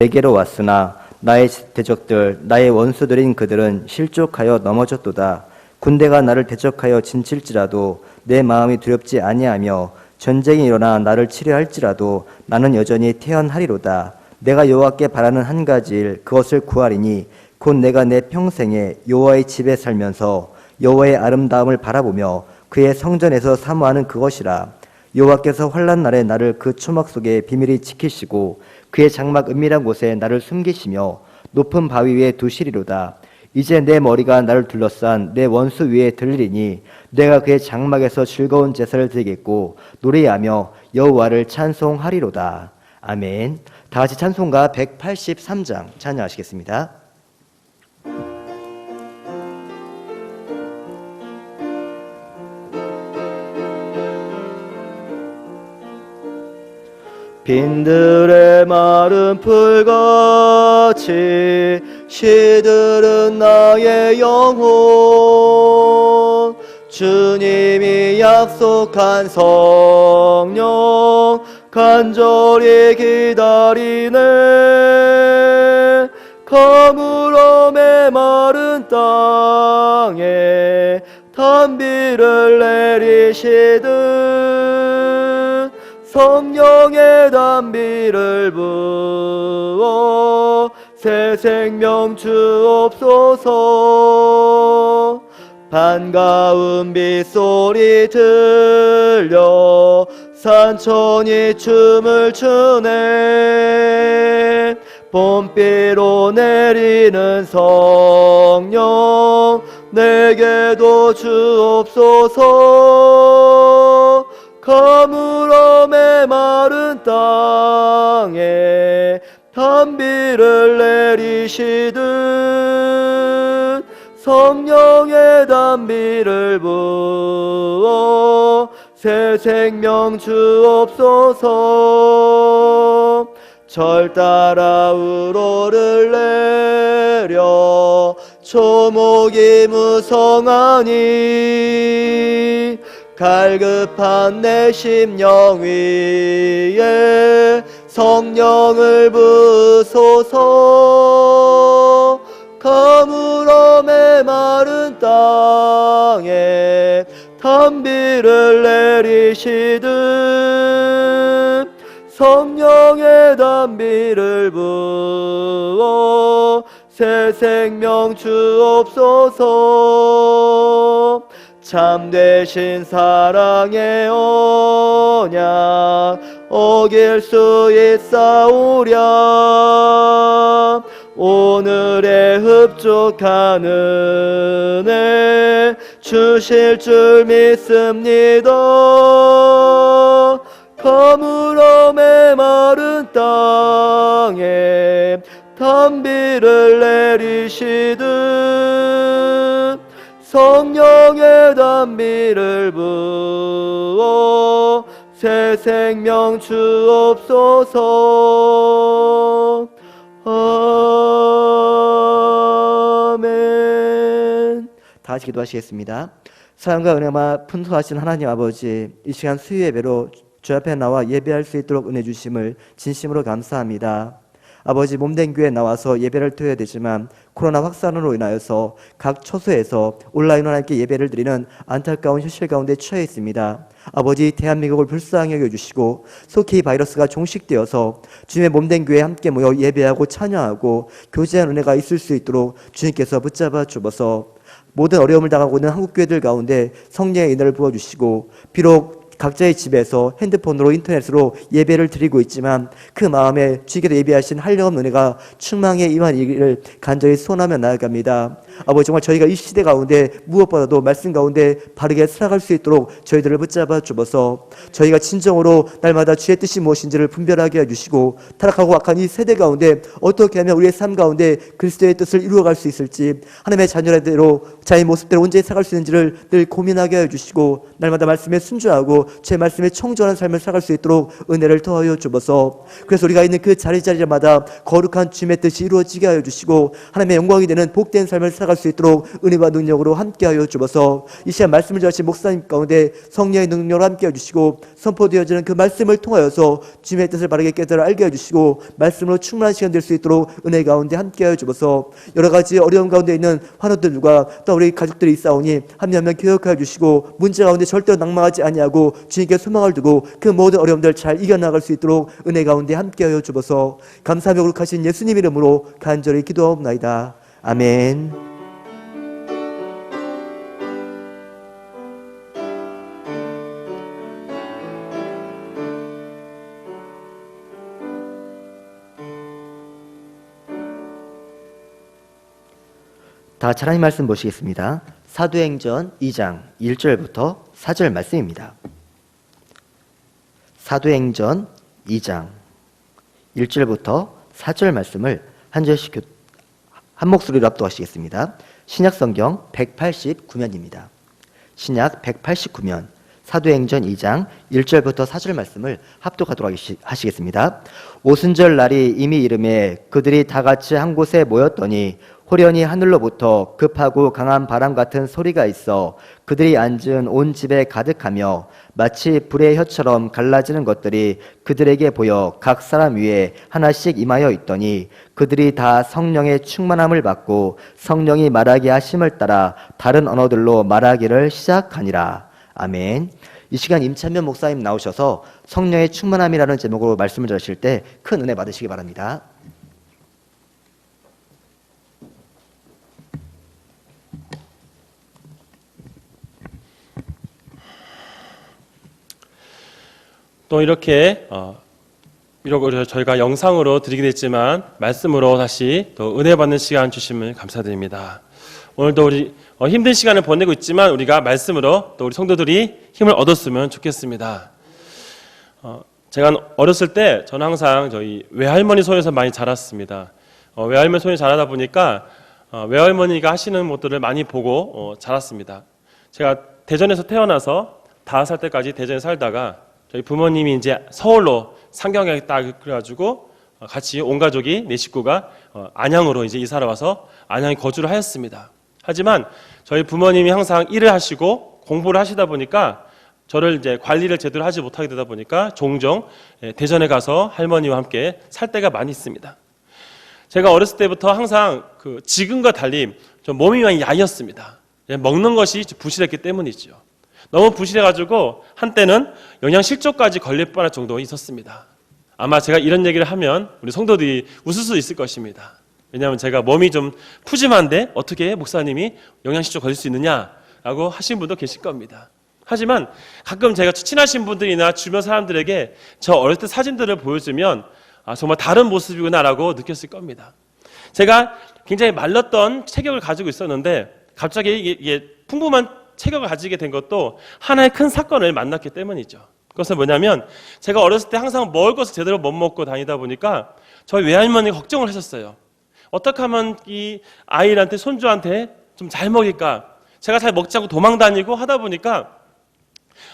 내게로 왔으나 나의 대적들 나의 원수들인 그들은 실족하여 넘어졌도다. 군대가 나를 대적하여 진칠지라도 내 마음이 두렵지 아니하며 전쟁이 일어나 나를 치려할지라도 나는 여전히 태연하리로다. 내가 여호와께 바라는 한 가지 일 그것을 구하리니 곧 내가 내 평생에 여호와의 집에 살면서 여호와의 아름다움을 바라보며 그의 성전에서 사모하는 그것이라. 여호와께서 환난 날에 나를 그 초막 속에 비밀히 지키시고 그의 장막 은밀한 곳에 나를 숨기시며 높은 바위 위에 두시리로다. 이제 내 머리가 나를 둘러싼 내 원수 위에 들리리니 내가 그의 장막에서 즐거운 제사를 드리겠고 노래하며 여호와를 찬송하리로다. 아멘. 다 같이 찬송가 183장 찬양하시겠습니다. 빈들의 마른 풀같이 시들은 나의 영혼, 주님이 약속한 성령 간절히 기다리네. 가물어 메마른 땅에 단비를 내리시듯 성령의 단비를 부어 새 생명 주옵소서. 반가운 빗소리 들려 산천이 춤을 추네. 봄비로 내리는 성령 내게도 주옵소서. 가물어 메마른 땅에 단비를 내리시듯 성령의 단비를 부어 새 생명 주옵소서. 절 따라 우로를 내려 초목이 무성하니 갈급한 내 심령 위에 성령을 부소서. 가물어 메마른 땅에 단비를 내리시듯 성령의 단비를 부어 새 생명 주옵소서. 참되신 사랑의 언약 어길 수 있사오랴. 오늘의 흡족한 은혜 주실 줄 믿습니다. 가물어 메마른 땅에 단비를 내리시듯 성령의 단비를 부어 새 생명 주옵소서. 아멘. 다 같이 기도하시겠습니다. 사랑과 은혜와 풍성하신 하나님 아버지, 이 시간 수요 예배로 주 앞에 나와 예배할 수 있도록 은혜 주심을 진심으로 감사합니다. 아버지, 몸된 교회에 나와서 예배를 드려야 되지만 코로나 확산으로 인하여서 각 처소에서 온라인으로 함께 예배를 드리는 안타까운 현실 가운데 처해 있습니다. 아버지, 대한민국을 불쌍히 여겨주시고 속히 바이러스가 종식되어서 주님의 몸된 교회에 함께 모여 예배하고 찬양하고 교제한 은혜가 있을 수 있도록 주님께서 붙잡아 주셔서 모든 어려움을 당하고 있는 한국교회들 가운데 성령의 은혜를 부어주시고, 비록 각자의 집에서 핸드폰으로 인터넷으로 예배를 드리고 있지만 그 마음에 주께서 예배하신 한량없는 은혜가 충만히 임하기를 간절히 소원하며 나아갑니다. 아버지, 정말 저희가 이 시대 가운데 무엇보다도 말씀 가운데 바르게 살아갈 수 있도록 저희들을 붙잡아 주셔서 저희가 진정으로 날마다 주의 뜻이 무엇인지를 분별하게 해주시고, 타락하고 악한 이 세대 가운데 어떻게 하면 우리의 삶 가운데 그리스도의 뜻을 이루어갈 수 있을지, 하나님의 자녀대로 자의 모습대로 온전히 살아갈 수 있는지를 늘 고민하게 해주시고, 날마다 말씀에 순종하고 제 말씀에 청정한 삶을 살아갈 수 있도록 은혜를 더하여 주옵소서. 그래서 우리가 있는 그 자리자리마다 거룩한 주님의 뜻이 이루어지게 하여 주시고 하나님의 영광이 되는 복된 삶을 살아갈 수 있도록 은혜와 능력으로 함께하여 주옵소서. 이 시간 말씀을 전하신 목사님 가운데 성령의 능력으로 함께해 주시고 선포되어지는 그 말씀을 통하여서 주님의 뜻을 바르게 깨달아 알게 해주시고 말씀으로 충분한 시간 될 수 있도록 은혜 가운데 함께하여 주옵소서. 여러 가지 어려움 가운데 있는 환우들과 또 우리 가족들이 있사오니 한 명 한 명 교육하여 주시고 문제 가운데 절대로 낭망하지 아니하고 주님께 소망을 두고 그 모든 어려움들 잘 이겨나갈 수 있도록 은혜 가운데 함께하여 주옵소서. 감사하며 거룩하신 예수님 이름으로 간절히 기도하옵나이다. 아멘. 다 같이 하나님 말씀 보시겠습니다. 사도행전 2장 1절부터 4절 말씀입니다. 사도행전 2장 1절부터 4절 말씀을 한 절씩 한 목소리로 합독하시겠습니다. 신약성경 189면입니다. 신약 189면 사도행전 2장 1절부터 4절 말씀을 합독하도록 하시겠습니다. 오순절 날이 이미 이름에 그들이 다 같이 한 곳에 모였더니 호련히 하늘로부터 급하고 강한 바람 같은 소리가 있어 그들이 앉은 온 집에 가득하며 마치 불의 혀처럼 갈라지는 것들이 그들에게 보여 각 사람 위에 하나씩 임하여 있더니 그들이 다 성령의 충만함을 받고 성령이 말하게 하심을 따라 다른 언어들로 말하기를 시작하니라. 아멘. 이 시간 임찬면 목사님 나오셔서 성령의 충만함이라는 제목으로 말씀을 전하실 때 큰 은혜 받으시기 바랍니다. 또 이렇게 저희가 영상으로 드리게 됐지만 말씀으로 다시 또 은혜 받는 시간 주심을 감사드립니다. 오늘도 우리 힘든 시간을 보내고 있지만 우리가 말씀으로 또 우리 성도들이 힘을 얻었으면 좋겠습니다. 제가 어렸을 때 저는 항상 저희 외할머니 손에서 많이 자랐습니다. 외할머니 손에 자라다 보니까 외할머니가 하시는 것들을 많이 보고 자랐습니다. 제가 대전에서 태어나서 5살 때까지 대전에 살다가 저희 부모님이 이제 서울로 상경하겠다 그래가지고 같이 온 가족이 4식구가 안양으로 이제 이사를 와서 안양에 거주를 하였습니다. 하지만 저희 부모님이 항상 일을 하시고 공부를 하시다 보니까 저를 이제 관리를 제대로 하지 못하게 되다 보니까 종종 대전에 가서 할머니와 함께 살 때가 많이 있습니다. 제가 어렸을 때부터 항상 지금과 달리 좀 몸이 많이 야였습니다. 먹는 것이 부실했기 때문이죠. 너무 부실해가지고 한때는 영양실조까지 걸릴 뻔할 정도가 있었습니다. 아마 제가 이런 얘기를 하면 우리 성도들이 웃을 수 있을 것입니다. 왜냐하면 제가 몸이 좀 푸짐한데 어떻게 목사님이 영양실조 걸릴 수 있느냐라고 하신 분도 계실 겁니다. 하지만 가끔 제가 친하신 분들이나 주변 사람들에게 저 어렸을 때 사진들을 보여주면 정말 다른 모습이구나라고 느꼈을 겁니다. 제가 굉장히 말랐던 체격을 가지고 있었는데 갑자기 이게 풍부한 체격을 가지게 된 것도 하나의 큰 사건을 만났기 때문이죠. 그것은 뭐냐면 제가 어렸을 때 항상 먹을 것을 제대로 못 먹고 다니다 보니까 저희 외할머니가 걱정을 하셨어요. 어떻게 하면 이 아이한테 손주한테 좀 잘 먹일까? 제가 잘 먹지 않고 도망 다니고 하다 보니까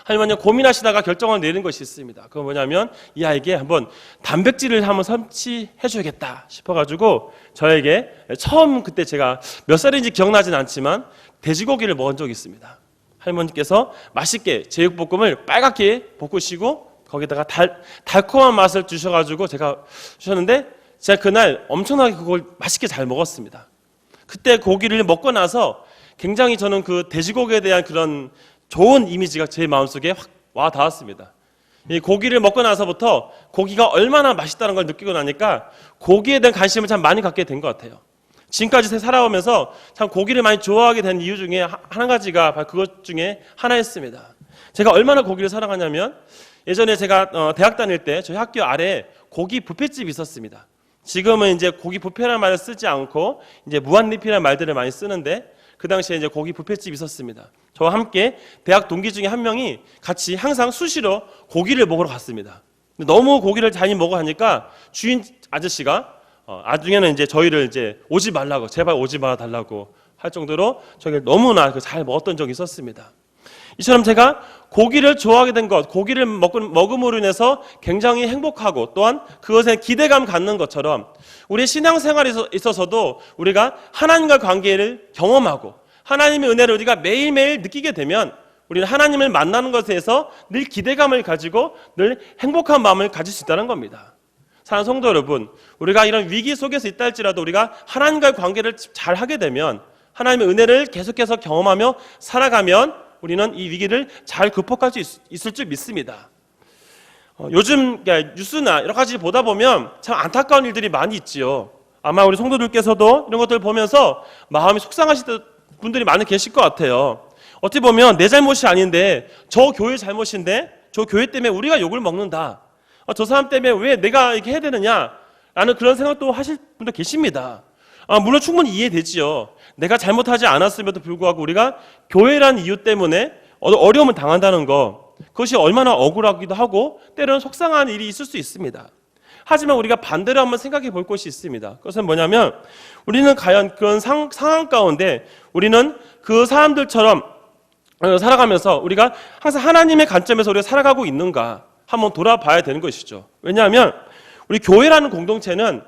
할머니가 고민하시다가 결정을 내린 것이 있습니다. 그건 뭐냐면 이 아이에게 한번 단백질을 한번 섭취해 줘야겠다 싶어가지고 저에게 처음 그때 제가 몇 살인지 기억나진 않지만 돼지고기를 먹은 적이 있습니다. 할머니께서 맛있게 제육볶음을 빨갛게 볶으시고 거기다가 달콤한 맛을 주셔가지고 주셨는데 제가 그날 엄청나게 그걸 맛있게 잘 먹었습니다. 그때 고기를 먹고 나서 굉장히 저는 그 돼지고기에 대한 그런 좋은 이미지가 제 마음속에 확 와 닿았습니다. 이 고기를 먹고 나서부터 고기가 얼마나 맛있다는 걸 느끼고 나니까 고기에 대한 관심을 참 많이 갖게 된 것 같아요. 지금까지 살아오면서 참 고기를 많이 좋아하게 된 이유 중에 한 가지가 바로 그것 중에 하나였습니다. 제가 얼마나 고기를 사랑하냐면 예전에 제가 대학 다닐 때 저희 학교 아래에 고기 뷔페집이 있었습니다. 지금은 이제 고기 뷔페라는 말을 쓰지 않고 이제 무한리필이라는 말들을 많이 쓰는데 그 당시에 이제 고기 뷔페집이 있었습니다. 저와 함께 대학 동기 중에 한 명이 같이 항상 수시로 고기를 먹으러 갔습니다. 너무 고기를 많이 먹어 하니까 주인 아저씨가 나중에는 이제 저희를 이제 오지 말라고 제발 오지 말아 달라고 할 정도로 저희를 너무나 잘 먹었던 적이 있었습니다. 이처럼 제가 고기를 좋아하게 된 것, 고기를 먹음으로 인해서 굉장히 행복하고 또한 그것에 기대감 갖는 것처럼 우리 신앙생활에 있어서도 우리가 하나님과 관계를 경험하고 하나님의 은혜를 우리가 매일매일 느끼게 되면 우리는 하나님을 만나는 것에서 늘 기대감을 가지고 늘 행복한 마음을 가질 수 있다는 겁니다. 사랑하는 성도 여러분, 우리가 이런 위기 속에서 있다 할지라도 우리가 하나님과의 관계를 잘 하게 되면 하나님의 은혜를 계속해서 경험하며 살아가면 우리는 이 위기를 잘 극복할 수 있을 줄 믿습니다. 요즘 뉴스나 여러 가지 보다 보면 참 안타까운 일들이 많이 있지요. 아마 우리 성도들께서도 이런 것들을 보면서 마음이 속상하실 분들이 많이 계실 것 같아요. 어찌 보면 내 잘못이 아닌데 저 교회 잘못인데 저 교회 때문에 우리가 욕을 먹는다. 저 사람 때문에 왜 내가 이렇게 해야 되느냐 라는 그런 생각도 하실 분도 계십니다. 물론 충분히 이해되지요. 내가 잘못하지 않았음에도 불구하고 우리가 교회라는 이유 때문에 어려움을 당한다는 것, 그것이 얼마나 억울하기도 하고 때로는 속상한 일이 있을 수 있습니다. 하지만 우리가 반대로 한번 생각해 볼 것이 있습니다. 그것은 뭐냐면 우리는 과연 그런 상황 가운데 우리는 그 사람들처럼 살아가면서 우리가 항상 하나님의 관점에서 우리가 살아가고 있는가 한번 돌아봐야 되는 것이죠. 왜냐하면 우리 교회라는 공동체는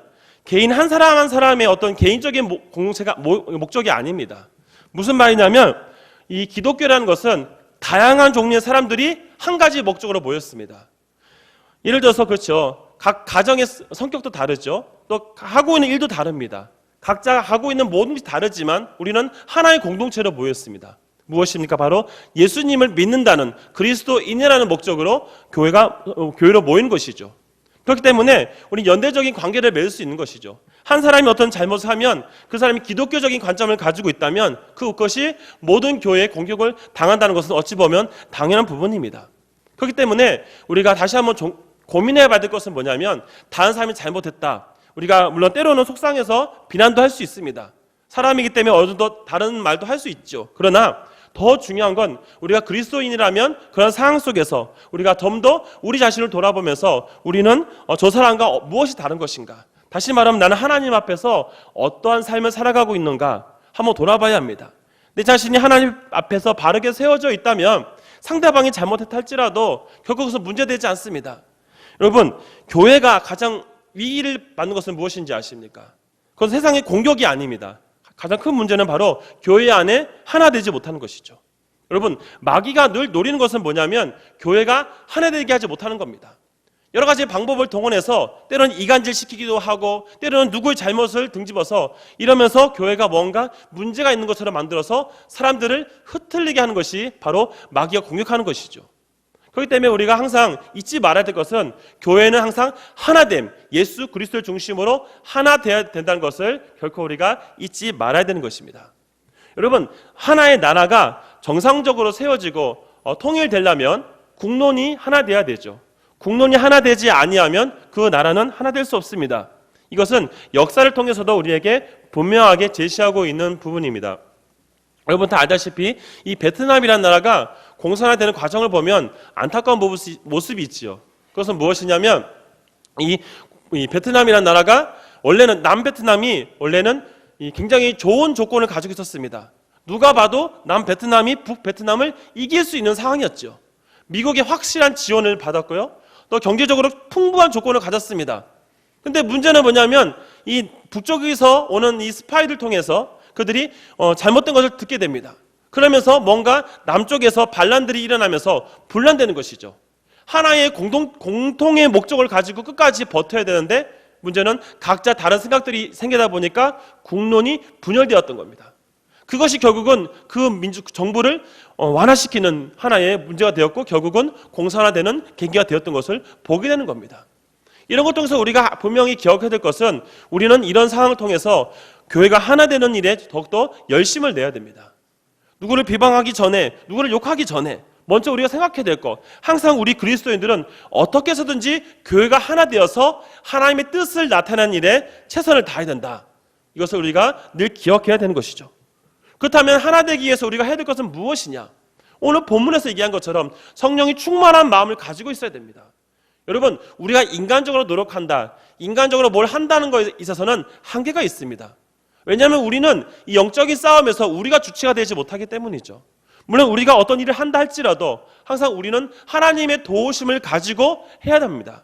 개인 한 사람 한 사람의 어떤 개인적인 공동체가 목적이 아닙니다. 무슨 말이냐면 이 기독교라는 것은 다양한 종류의 사람들이 한 가지 목적으로 모였습니다. 예를 들어서 그렇죠. 각 가정의 성격도 다르죠. 또 하고 있는 일도 다릅니다. 각자 하고 있는 모든 것이 다르지만 우리는 하나의 공동체로 모였습니다. 무엇입니까? 바로 예수님을 믿는다는 그리스도인이라는 목적으로 교회로 모인 것이죠. 그렇기 때문에 우리 연대적인 관계를 맺을 수 있는 것이죠. 한 사람이 어떤 잘못을 하면 그 사람이 기독교적인 관점을 가지고 있다면 그것이 모든 교회에 공격을 당한다는 것은 어찌 보면 당연한 부분입니다. 그렇기 때문에 우리가 다시 한번 고민해야 될 것은 뭐냐면 다른 사람이 잘못했다. 우리가 물론 때로는 속상해서 비난도 할 수 있습니다. 사람이기 때문에 어느 정도 다른 말도 할 수 있죠. 그러나 더 중요한 건 우리가 그리스도인이라면 그런 상황 속에서 우리가 좀 더 우리 자신을 돌아보면서 우리는 저 사람과 무엇이 다른 것인가, 다시 말하면 나는 하나님 앞에서 어떠한 삶을 살아가고 있는가 한번 돌아봐야 합니다. 내 자신이 하나님 앞에서 바르게 세워져 있다면 상대방이 잘못했다 할지라도 결국 그것은 문제되지 않습니다. 여러분, 교회가 가장 위기를 받는 것은 무엇인지 아십니까? 그건 세상의 공격이 아닙니다. 가장 큰 문제는 바로 교회 안에 하나 되지 못하는 것이죠. 여러분, 마귀가 늘 노리는 것은 뭐냐면 교회가 하나 되게 하지 못하는 겁니다. 여러 가지 방법을 동원해서 때로는 이간질시키기도 하고 때로는 누구의 잘못을 등집어서 이러면서 교회가 뭔가 문제가 있는 것처럼 만들어서 사람들을 흩날리게 하는 것이 바로 마귀가 공격하는 것이죠. 그렇기 때문에 우리가 항상 잊지 말아야 될 것은 교회는 항상 하나됨, 예수 그리스도를 중심으로 하나 되어야 된다는 것을 결코 우리가 잊지 말아야 되는 것입니다. 여러분, 하나의 나라가 정상적으로 세워지고 통일되려면 국론이 하나 되어야 되죠. 국론이 하나 되지 아니하면 그 나라는 하나 될 수 없습니다. 이것은 역사를 통해서도 우리에게 분명하게 제시하고 있는 부분입니다. 여러분 다 알다시피 이 베트남이라는 나라가 공산화되는 과정을 보면 안타까운 모습이 있지요. 그것은 무엇이냐면 이 베트남이라는 나라가 원래는 남베트남이 원래는 굉장히 좋은 조건을 가지고 있었습니다. 누가 봐도 남베트남이 북베트남을 이길 수 있는 상황이었죠. 미국의 확실한 지원을 받았고요. 또 경제적으로 풍부한 조건을 가졌습니다. 근데 문제는 뭐냐면 이 북쪽에서 오는 이 스파이들 통해서 그들이 잘못된 것을 듣게 됩니다. 그러면서 뭔가 남쪽에서 반란들이 일어나면서 분란되는 것이죠. 하나의 공통의 목적을 가지고 끝까지 버텨야 되는데 문제는 각자 다른 생각들이 생기다 보니까 국론이 분열되었던 겁니다. 그것이 결국은 그 정부를 완화시키는 하나의 문제가 되었고 결국은 공산화되는 계기가 되었던 것을 보게 되는 겁니다. 이런 것 통해서 우리가 분명히 기억해야 될 것은 우리는 이런 상황을 통해서 교회가 하나 되는 일에 더욱더 열심을 내야 됩니다. 누구를 비방하기 전에, 누구를 욕하기 전에 먼저 우리가 생각해야 될 것, 항상 우리 그리스도인들은 어떻게 해서든지 교회가 하나 되어서 하나님의 뜻을 나타내는 일에 최선을 다해야 된다. 이것을 우리가 늘 기억해야 되는 것이죠. 그렇다면 하나 되기 위해서 우리가 해야 될 것은 무엇이냐? 오늘 본문에서 얘기한 것처럼 성령이 충만한 마음을 가지고 있어야 됩니다. 여러분, 우리가 인간적으로 노력한다, 인간적으로 뭘 한다는 것에 있어서는 한계가 있습니다. 왜냐하면 우리는 이 영적인 싸움에서 우리가 주체가 되지 못하기 때문이죠. 물론 우리가 어떤 일을 한다 할지라도 항상 우리는 하나님의 도우심을 가지고 해야 됩니다.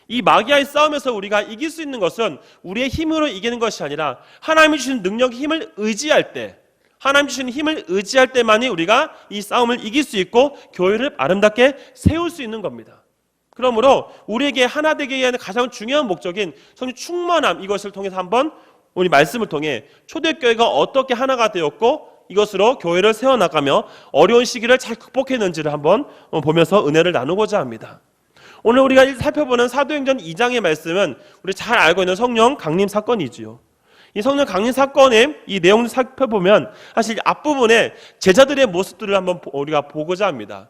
이 마귀와의 싸움에서 우리가 이길 수 있는 것은 우리의 힘으로 이기는 것이 아니라 하나님이 주신 능력, 힘을 의지할 때, 하나님 주신 힘을 의지할 때만이 우리가 이 싸움을 이길 수 있고 교회를 아름답게 세울 수 있는 겁니다. 그러므로 우리에게 하나 되게 위한 가장 중요한 목적인 성령 충만함, 이것을 통해서 한번 우리 말씀을 통해 초대교회가 어떻게 하나가 되었고 이것으로 교회를 세워나가며 어려운 시기를 잘 극복했는지를 한번 보면서 은혜를 나누고자 합니다. 오늘 우리가 살펴보는 사도행전 2장의 말씀은 우리 잘 알고 있는 성령 강림 사건이지요. 이 성령 강림 사건의 이 내용을 살펴보면 사실 앞부분에 제자들의 모습들을 한번 우리가 보고자 합니다.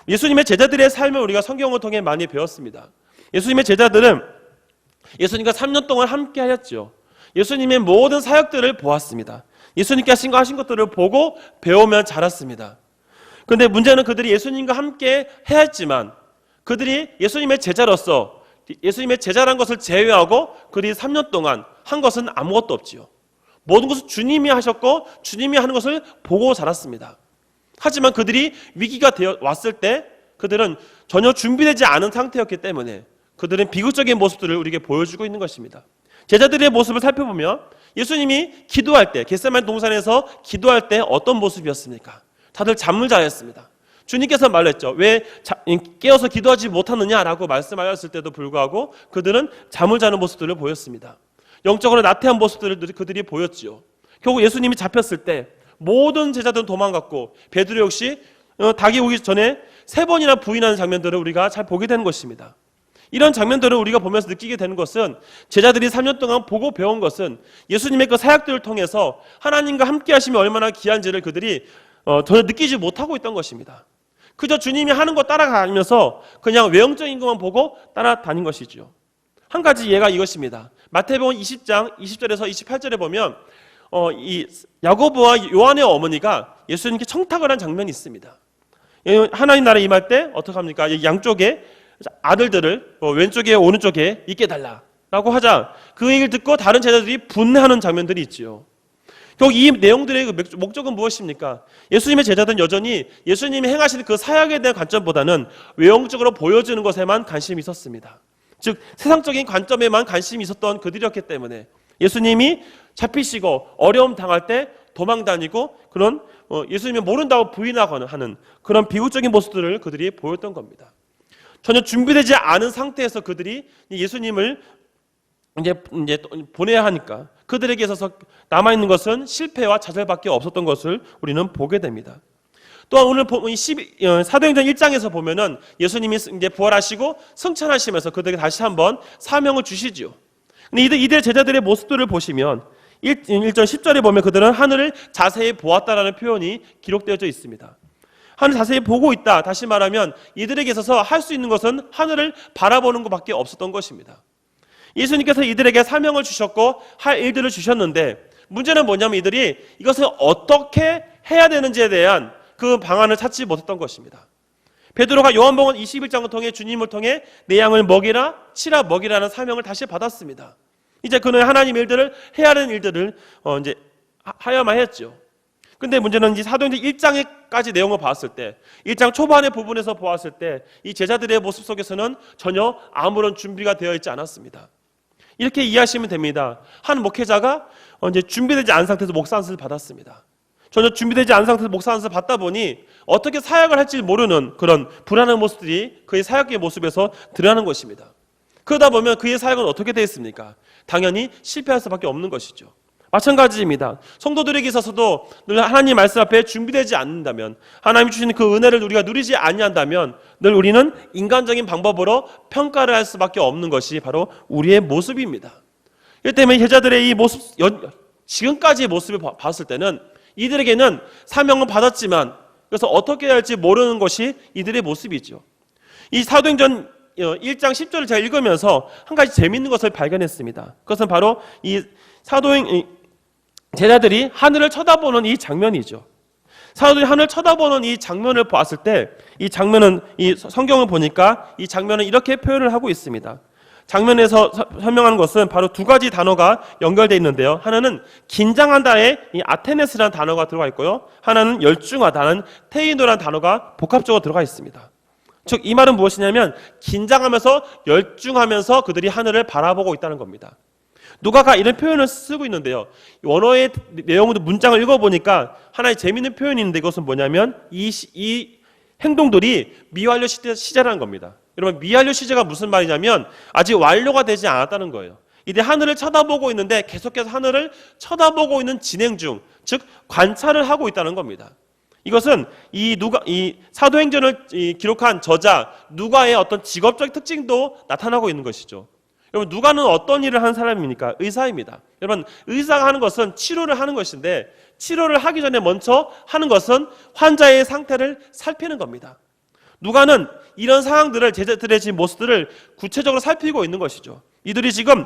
예수님의 제자들의 삶을 우리가 성경을 통해 많이 배웠습니다. 예수님의 제자들은 예수님과 3년 동안 함께 하였죠. 예수님의 모든 사역들을 보았습니다. 예수님께 하신 것들을 보고 배우며 자랐습니다. 그런데 문제는 그들이 예수님과 함께 해야 했지만 그들이 예수님의 제자로서 예수님의 제자란 것을 제외하고 그들이 3년 동안 한 것은 아무것도 없지요. 모든 것을 주님이 하셨고 주님이 하는 것을 보고 자랐습니다. 하지만 그들이 위기가 왔을 때 그들은 전혀 준비되지 않은 상태였기 때문에 그들은 비극적인 모습들을 우리에게 보여주고 있는 것입니다. 제자들의 모습을 살펴보면 예수님이 기도할 때 겟세마네 동산에서 기도할 때 어떤 모습이었습니까? 다들 잠을 자였습니다. 주님께서 말했죠. 왜 깨어서 기도하지 못하느냐라고 말씀하셨을 때도 불구하고 그들은 잠을 자는 모습들을 보였습니다. 영적으로 나태한 모습들을 그들이 보였지요. 결국 예수님이 잡혔을 때 모든 제자들은 도망갔고 베드로 역시 닭이 오기 전에 3번이나 부인하는 장면들을 우리가 잘 보게 되는 것입니다. 이런 장면들을 우리가 보면서 느끼게 되는 것은 제자들이 3년 동안 보고 배운 것은 예수님의 그 사역들을 통해서 하나님과 함께 하심이 얼마나 귀한지를 그들이 전혀 느끼지 못하고 있던 것입니다. 그저 주님이 하는 거 따라가면서 그냥 외형적인 것만 보고 따라다닌 것이죠. 한 가지 예가 이것입니다. 마태복음 20장 20절에서 28절에 보면 이 야고보와 요한의 어머니가 예수님께 청탁을 한 장면이 있습니다. 하나님 나라에 임할 때 어떻게 합니까? 양쪽에 아들들을 왼쪽에 오른쪽에 있게 달라라고 하자 그 얘기를 듣고 다른 제자들이 분해하는 장면들이 있지요. 결국 이 내용들의 목적은 무엇입니까? 예수님의 제자들은 여전히 예수님이 행하시는 그 사역에 대한 관점보다는 외형적으로 보여지는 것에만 관심이 있었습니다. 즉 세상적인 관점에만 관심이 있었던 그들이었기 때문에 예수님이 잡히시고 어려움 당할 때 도망다니고 그런 예수님이 모른다고 부인하거나 하는 그런 비극적인 모습들을 그들이 보였던 겁니다. 전혀 준비되지 않은 상태에서 그들이 예수님을 이제 보내야 하니까 그들에게 있어서 남아있는 것은 실패와 좌절밖에 없었던 것을 우리는 보게 됩니다. 또한 오늘 사도행전 1장에서 보면은 예수님이 이제 부활하시고 승천하시면서 그들에게 다시 한번 사명을 주시죠. 근데 이들 제자들의 모습들을 보시면 1절 10절에 보면 그들은 하늘을 자세히 보았다라는 표현이 기록되어져 있습니다. 하늘 자세히 보고 있다. 다시 말하면 이들에게 있어서 할 수 있는 것은 하늘을 바라보는 것밖에 없었던 것입니다. 예수님께서 이들에게 사명을 주셨고 할 일들을 주셨는데 문제는 뭐냐면 이들이 이것을 어떻게 해야 되는지에 대한 그 방안을 찾지 못했던 것입니다. 베드로가 요한복음 21장을 통해 주님을 통해 내 양을 먹이라 치라 먹이라는 사명을 다시 받았습니다. 이제 그는 하나님 일들을 해야 하는 일들을 이제 하야만 했죠. 근데 문제는 이제 사도행전 1장까지 내용을 봤을 때 1장 초반의 부분에서 보았을 때 이 제자들의 모습 속에서는 전혀 아무런 준비가 되어 있지 않았습니다. 이렇게 이해하시면 됩니다. 한 목회자가 이제 준비되지 않은 상태에서 목사 안수를 받았습니다. 전혀 준비되지 않은 상태에서 목사 안수를 받다 보니 어떻게 사역을 할지 모르는 그런 불안한 모습들이 그의 사역의 모습에서 드러나는 것입니다. 그러다 보면 그의 사역은 어떻게 되어 있습니까? 당연히 실패할 수밖에 없는 것이죠. 마찬가지입니다. 성도들에게 있어서도 늘 하나님 말씀 앞에 준비되지 않는다면 하나님이 주시는 그 은혜를 우리가 누리지 아니한다면 늘 우리는 인간적인 방법으로 평가를 할 수밖에 없는 것이 바로 우리의 모습입니다. 이렇기 때문에 제자들의 이 모습, 지금까지의 모습을 봤을 때는 이들에게는 사명은 받았지만 그래서 어떻게 해야 할지 모르는 것이 이들의 모습이죠. 이 사도행전 1장 10절을 제가 읽으면서 한 가지 재미있는 것을 발견했습니다. 그것은 바로 이 제자들이 하늘을 쳐다보는 이 장면이죠. 사도들이 하늘을 쳐다보는 이 장면을 봤을 때 이 장면은 이 성경을 보니까 이 장면은 이렇게 표현을 하고 있습니다. 장면에서 설명하는 것은 바로 두 가지 단어가 연결되어 있는데요. 하나는 긴장한다의 이 아테네스라는 단어가 들어가 있고요. 하나는 열중하다는 테이노라는 단어가 복합적으로 들어가 있습니다. 즉 이 말은 무엇이냐면 긴장하면서 열중하면서 그들이 하늘을 바라보고 있다는 겁니다. 누가가 이런 표현을 쓰고 있는데요. 원어의 내용도 문장을 읽어보니까 하나의 재미있는 표현이 있는데 이것은 뭐냐면 이 행동들이 미완료 시제라는 겁니다. 여러분 미완료 시제가 무슨 말이냐면 아직 완료가 되지 않았다는 거예요. 이제 하늘을 쳐다보고 있는데 계속해서 하늘을 쳐다보고 있는 진행 중, 즉 관찰을 하고 있다는 겁니다. 이것은 이 사도행전을 기록한 저자 누가의 어떤 직업적 특징도 나타나고 있는 것이죠. 여러분 누가는 어떤 일을 하는 사람입니까? 의사입니다. 여러분 의사가 하는 것은 치료를 하는 것인데 치료를 하기 전에 먼저 하는 것은 환자의 상태를 살피는 겁니다. 누가는 이런 상황들을 제자들의 지금 모습들을 구체적으로 살피고 있는 것이죠. 이들이 지금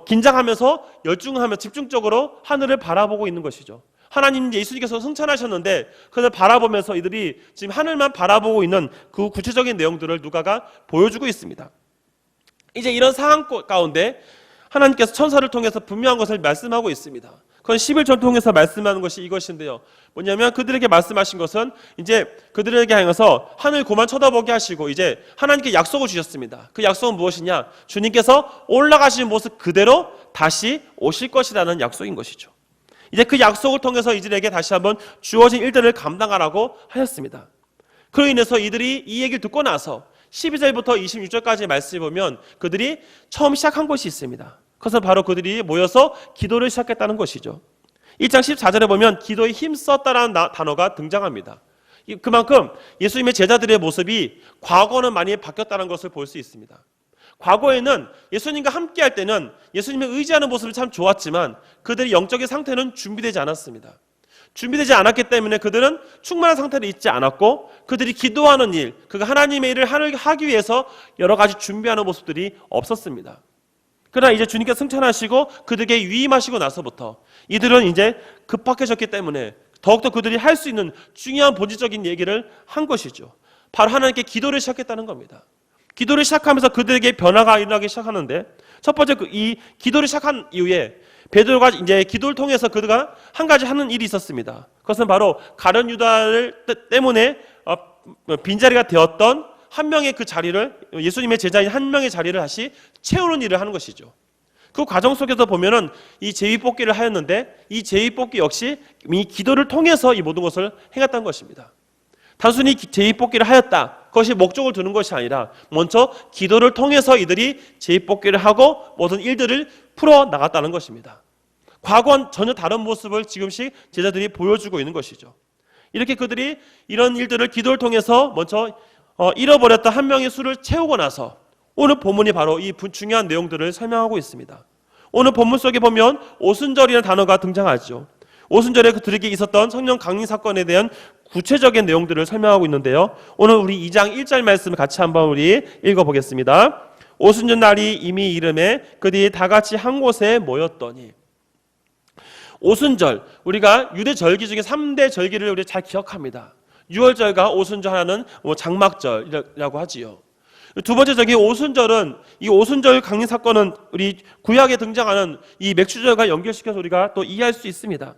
긴장하면서 열중하며 집중적으로 하늘을 바라보고 있는 것이죠. 하나님 예수님께서 승천하셨는데 그것을 바라보면서 이들이 지금 하늘만 바라보고 있는 그 구체적인 내용들을 누가가 보여주고 있습니다. 이제 이런 상황 가운데 하나님께서 천사를 통해서 분명한 것을 말씀하고 있습니다. 그건 11절 통해서 말씀하는 것이 이것인데요. 뭐냐면 그들에게 말씀하신 것은 이제 그들에게 향해서 하늘 고만 쳐다보게 하시고 이제 하나님께 약속을 주셨습니다. 그 약속은 무엇이냐? 주님께서 올라가신 모습 그대로 다시 오실 것이라는 약속인 것이죠. 이제 그 약속을 통해서 이들에게 다시 한번 주어진 일들을 감당하라고 하셨습니다. 그로 인해서 이들이 이 얘기를 듣고 나서 12절부터 26절까지 말씀을 보면 그들이 처음 시작한 것이 있습니다. 그것은 바로 그들이 모여서 기도를 시작했다는 것이죠. 1장 14절에 보면 기도에 힘썼다라는 단어가 등장합니다. 그만큼 예수님의 제자들의 모습이 과거는 많이 바뀌었다는 것을 볼 수 있습니다. 과거에는 예수님과 함께 할 때는 예수님을 의지하는 모습이 참 좋았지만 그들의 영적인 상태는 준비되지 않았습니다. 준비되지 않았기 때문에 그들은 충만한 상태를 있지 않았고 그들이 기도하는 일, 그 하나님의 일을 하기 위해서 여러 가지 준비하는 모습들이 없었습니다. 그러나 이제 주님께서 승천하시고 그들에게 위임하시고 나서부터 이들은 이제 급박해졌기 때문에 더욱더 그들이 할 수 있는 중요한 본질적인 얘기를 한 것이죠. 바로 하나님께 기도를 시작했다는 겁니다. 기도를 시작하면서 그들에게 변화가 일어나기 시작하는데 첫 번째 이 기도를 시작한 이후에 베드로가 이제 기도를 통해서 그가 한 가지 하는 일이 있었습니다. 그것은 바로 가룟 유다를 때문에 빈자리가 되었던 한 명의 그 자리를 예수님의 제자인 한 명의 자리를 다시 채우는 일을 하는 것이죠. 그 과정 속에서 보면은 이 제위뽑기를 하였는데 이 제위뽑기 역시 이 기도를 통해서 이 모든 것을 행했다는 것입니다. 단순히 제위뽑기를 하였다. 그것이 목적을 두는 것이 아니라 먼저 기도를 통해서 이들이 제위뽑기를 하고 모든 일들을 풀어 나갔다는 것입니다. 과거와는 전혀 다른 모습을 지금씩 제자들이 보여주고 있는 것이죠. 이렇게 그들이 이런 일들을 기도를 통해서 먼저 잃어버렸던 한 명의 수를 채우고 나서 오늘 본문이 바로 이 중요한 내용들을 설명하고 있습니다. 오늘 본문 속에 보면 오순절이라는 단어가 등장하죠. 오순절에 그들에게 있었던 성령 강림 사건에 대한 구체적인 내용들을 설명하고 있는데요. 오늘 우리 2장 1절 말씀을 같이 한번 우리 읽어보겠습니다. 오순절 날이 이미 이름에 그들이 다 같이 한 곳에 모였더니. 오순절, 우리가 유대 절기 중에 3대 절기를 우리 잘 기억합니다. 유월절과 오순절, 하나는 장막절이라고 하지요. 두 번째 절기 오순절은, 이 오순절 강림 사건은 우리 구약에 등장하는 이 맥주절과 연결시켜서 우리가 또 이해할 수 있습니다.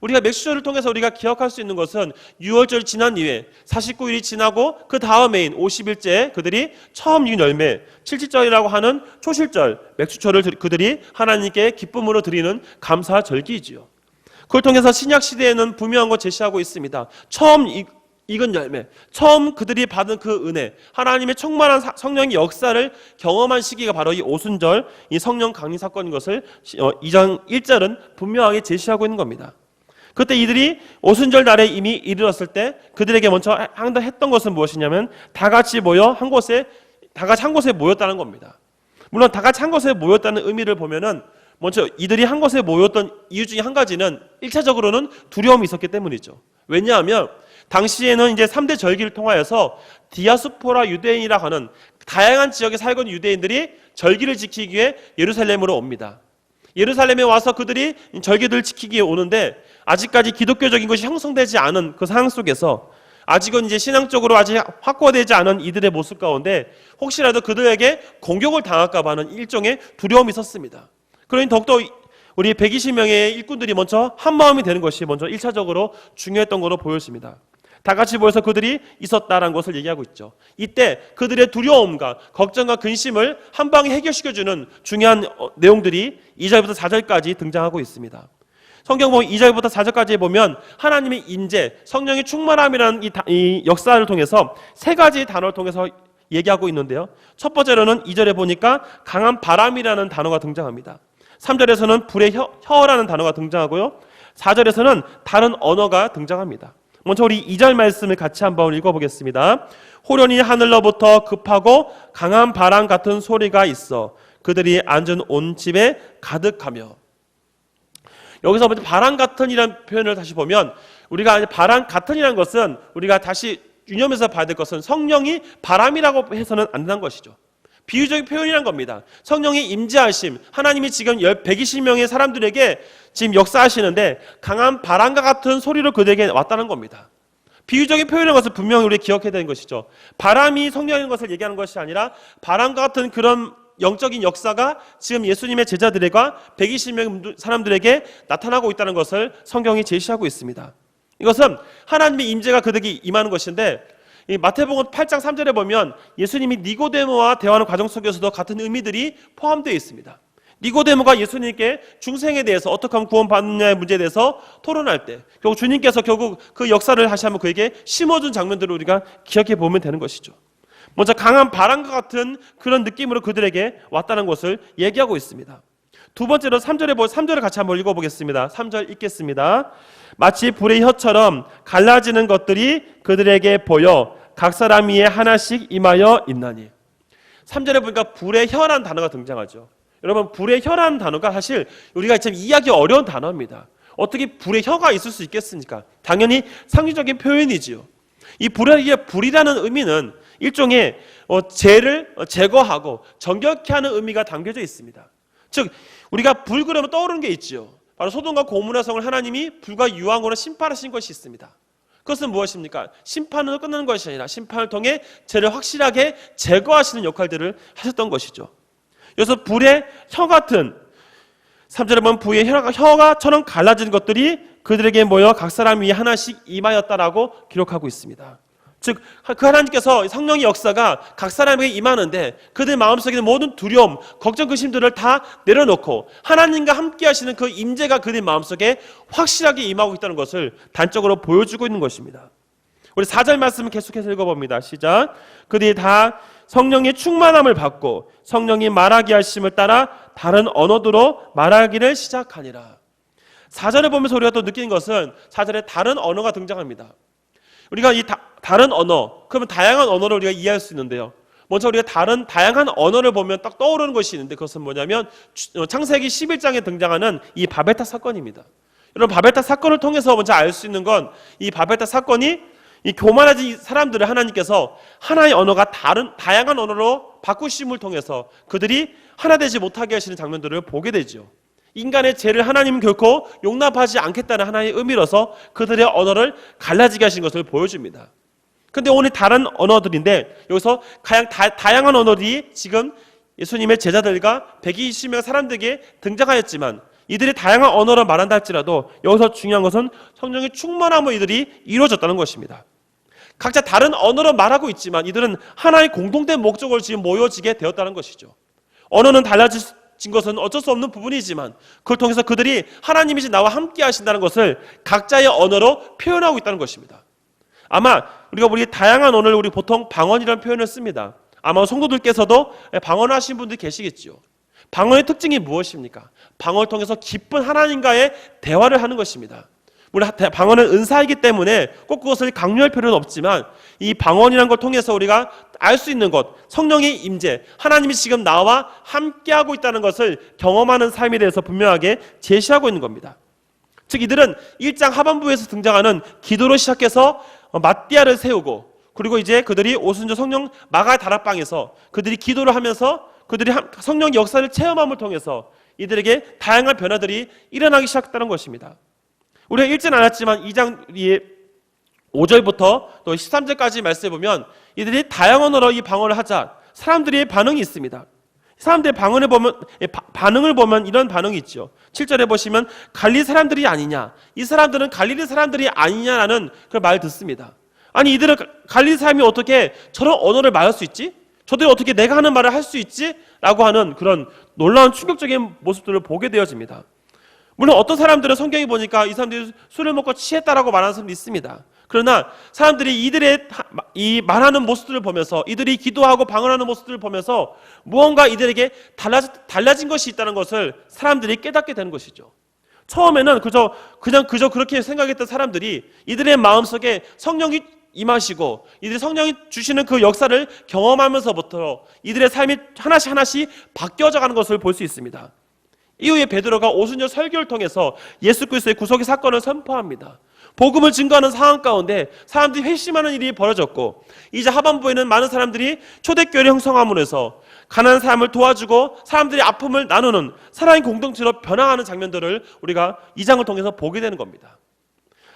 우리가 맥주절을 통해서 우리가 기억할 수 있는 것은 유월절 지난 이후에 49일이 지나고 그 다음해인 50일째 그들이 처음 준 열매 77절이라고 하는 초실절 맥주절을 그들이 하나님께 기쁨으로 드리는 감사 절기이지요. 그걸 통해서 신약 시대에는 분명한 것 제시하고 있습니다. 처음 익은 열매, 처음 그들이 받은 그 은혜, 하나님의 충만한 성령의 역사를 경험한 시기가 바로 이 오순절, 이 성령 강림 사건인 것을 2장 1절은 분명하게 제시하고 있는 겁니다. 그때 이들이 오순절 날에 이미 이르렀을 때 그들에게 먼저 했던 것은 무엇이냐면 다 같이 모여 한 곳에 모였다는 겁니다. 물론 다 같이 한 곳에 모였다는 의미를 보면은 먼저 이들이 한 곳에 모였던 이유 중에 한 가지는 1차적으로는 두려움이 있었기 때문이죠. 왜냐하면 당시에는 이제 3대 절기를 통하여서 디아스포라 유대인이라 하는 다양한 지역에 살고 있는 유대인들이 절기를 지키기 위해 예루살렘으로 옵니다. 예루살렘에 와서 그들이 절기들을 지키기 위해 오는데 아직까지 기독교적인 것이 형성되지 않은 그 상황 속에서 아직은 이제 신앙적으로 아직 확고되지 않은 이들의 모습 가운데 혹시라도 그들에게 공격을 당할까 봐 하는 일종의 두려움이 있었습니다. 그러니 더욱더 우리 120명의 일꾼들이 먼저 한마음이 되는 것이 먼저 1차적으로 중요했던 것으로 보여집니다. 다 같이 모여서 그들이 있었다라는 것을 얘기하고 있죠. 이때 그들의 두려움과 걱정과 근심을 한 방에 해결시켜주는 중요한 내용들이 2절부터 4절까지 등장하고 있습니다. 성경 보면 2절부터 4절까지 보면 하나님의 임재, 성령의 충만함이라는 이 역사를 통해서 세 가지 단어를 통해서 얘기하고 있는데요. 첫 번째로는 2절에 보니까 강한 바람이라는 단어가 등장합니다. 3절에서는 불의 혀라는 단어가 등장하고요. 4절에서는 다른 언어가 등장합니다. 먼저 우리 2절 말씀을 같이 한번 읽어보겠습니다. 호련히 하늘로부터 급하고 강한 바람 같은 소리가 있어 그들이 앉은 온 집에 가득하며. 여기서 먼저 바람 같은이라는 표현을 다시 보면 우리가 바람 같은이라는 것은 우리가 다시 유념해서 봐야 될 것은 성령이 바람이라고 해서는 안 된다는 것이죠. 비유적인 표현이란 겁니다. 성령의 임재하심, 하나님이 지금 120명의 사람들에게 지금 역사하시는데 강한 바람과 같은 소리로 그들에게 왔다는 겁니다. 비유적인 표현이라는 것을 분명히 우리 기억해야 되는 것이죠. 바람이 성령인 것을 얘기하는 것이 아니라 바람과 같은 그런 영적인 역사가 지금 예수님의 제자들과 120명 사람들에게 나타나고 있다는 것을 성경이 제시하고 있습니다. 이것은 하나님의 임재가 그들에게 임하는 것인데 이 마태복음 8장 3절에 보면 예수님이 니고데모와 대화하는 과정 속에서도 같은 의미들이 포함되어 있습니다. 니고데모가 예수님께 중생에 대해서 어떻게 하면 구원받느냐의 문제에 대해서 토론할 때 결국 주님께서 결국 그 역사를 다시 한번 그에게 심어준 장면들을 우리가 기억해 보면 되는 것이죠. 먼저 강한 바람과 같은 그런 느낌으로 그들에게 왔다는 것을 얘기하고 있습니다. 두 번째로 3절을 같이 한번 읽어보겠습니다. 3절 읽겠습니다. 마치 불의 혀처럼 갈라지는 것들이 그들에게 보여 각 사람 위에 하나씩 임하여 있나니. 3절에 보니까 불의 혀라는 단어가 등장하죠. 여러분, 불의 혀라는 단어가 사실 우리가 참 이해하기 어려운 단어입니다. 어떻게 불의 혀가 있을 수 있겠습니까? 당연히 상징적인 표현이지요. 이 불이라는 의미는 일종의 죄를 제거하고 정결케 하는 의미가 담겨져 있습니다. 즉 우리가 불 그러면 떠오르는 게 있죠. 바로 소돔과 고모라 성을 하나님이 불과 유황으로 심판하신 것이 있습니다. 그것은 무엇입니까? 심판으로 끝나는 것이 아니라 심판을 통해 죄를 확실하게 제거하시는 역할들을 하셨던 것이죠. 그래서 불의 혀 같은 3절에 보면 불의 혀가처럼 갈라진 것들이 그들에게 모여 각 사람 위에 하나씩 임하였다라고 기록하고 있습니다. 즉 그 하나님께서 성령의 역사가 각 사람에게 임하는데 그들 마음속에 있는 모든 두려움, 걱정, 근심들을 다 내려놓고 하나님과 함께 하시는 그 임재가 그들 마음속에 확실하게 임하고 있다는 것을 단적으로 보여주고 있는 것입니다. 우리 4절 말씀을 계속해서 읽어봅니다. 시작. 그들이 다 성령의 충만함을 받고 성령이 말하게 하심을 따라 다른 언어로 말하기를 시작하니라. 4절을 보면서 우리가 또 느끼는 것은 4절에 다른 언어가 등장합니다. 우리가 이 다른 언어, 그러면 다양한 언어를 우리가 이해할 수 있는데요. 먼저 우리가 다양한 언어를 보면 딱 떠오르는 것이 있는데 그것은 뭐냐면 창세기 11장에 등장하는 이 바벨탑 사건입니다. 여러분, 바벨탑 사건을 통해서 먼저 알 수 있는 건 이 바벨탑 사건이 이 교만해진 사람들을 하나님께서 하나의 언어가 다양한 언어로 바꾸심을 통해서 그들이 하나 되지 못하게 하시는 장면들을 보게 되죠. 인간의 죄를 하나님은 결코 용납하지 않겠다는 하나의 의미로서 그들의 언어를 갈라지게 하신 것을 보여줍니다. 그런데 오늘 다른 언어들인데 여기서 가장 다양한 언어들이 지금 예수님의 제자들과 120명 사람들에게 등장하였지만 이들이 다양한 언어를 말한다 할지라도 여기서 중요한 것은 성령의 충만함으로 이들이 이루어졌다는 것입니다. 각자 다른 언어로 말하고 있지만 이들은 하나의 공통된 목적을 지금 모여지게 되었다는 것이죠. 언어는 달라진 것은 어쩔 수 없는 부분이지만 그걸 통해서 그들이 하나님이 나와 함께 하신다는 것을 각자의 언어로 표현하고 있다는 것입니다. 아마 우리 다양한 언어를 우리 보통 방언이라는 표현을 씁니다. 아마 성도들께서도 방언하신 분들이 계시겠죠. 방언의 특징이 무엇입니까? 방언을 통해서 깊은 하나님과의 대화를 하는 것입니다. 물론 방언은 은사이기 때문에 꼭 그것을 강요할 필요는 없지만 이 방언이라는 걸 통해서 우리가 알 수 있는 것, 성령의 임재, 하나님이 지금 나와 함께하고 있다는 것을 경험하는 삶에 대해서 분명하게 제시하고 있는 겁니다. 즉 이들은 1장 하반부에서 등장하는 기도로 시작해서 마띠아를 세우고 그리고 이제 그들이 오순절 성령 마가 다락방에서 그들이 기도를 하면서 그들이 성령의 역사를 체험함을 통해서 이들에게 다양한 변화들이 일어나기 시작했다는 것입니다. 우리가 읽진 않았지만 2장 5절부터 또 13절까지 말씀해 보면 이들이 다양한 언어로 이 방언을 하자 사람들의 반응이 있습니다. 사람들의 반응을 보면 이런 반응이 있죠. 7절에 보시면 갈릴리 사람들이 아니냐, 이 사람들은 갈릴리 사람들이 아니냐라는 그 말 듣습니다. 아니 이들은 갈릴리 사람이 어떻게 저런 언어를 말할 수 있지? 저들이 어떻게 내가 하는 말을 할 수 있지? 라고 하는 그런 놀라운 충격적인 모습들을 보게 되어집니다. 물론 어떤 사람들은 성경에 보니까 이 사람들이 술을 먹고 취했다라고 말하는 사람도 있습니다. 그러나 사람들이 이들의 이 말하는 모습들을 보면서, 이들이 기도하고 방언하는 모습들을 보면서 무언가 이들에게 달라진 것이 있다는 것을 사람들이 깨닫게 되는 것이죠. 처음에는 그냥 그렇게 생각했던 사람들이 이들의 마음속에 성령이 임하시고 이들이 성령이 주시는 그 역사를 경험하면서부터 이들의 삶이 하나씩 바뀌어져 가는 것을 볼 수 있습니다. 이후에 베드로가 오순절 설교를 통해서 예수 그리스도의 구속의 사건을 선포합니다. 복음을 증거하는 상황 가운데 사람들이 회심하는 일이 벌어졌고, 이제 하반부에는 많은 사람들이 초대교회를 형성함으로 해서 가난한 사람을 도와주고 사람들의 아픔을 나누는 사랑의 공동체로 변화하는 장면들을 우리가 이 장을 통해서 보게 되는 겁니다.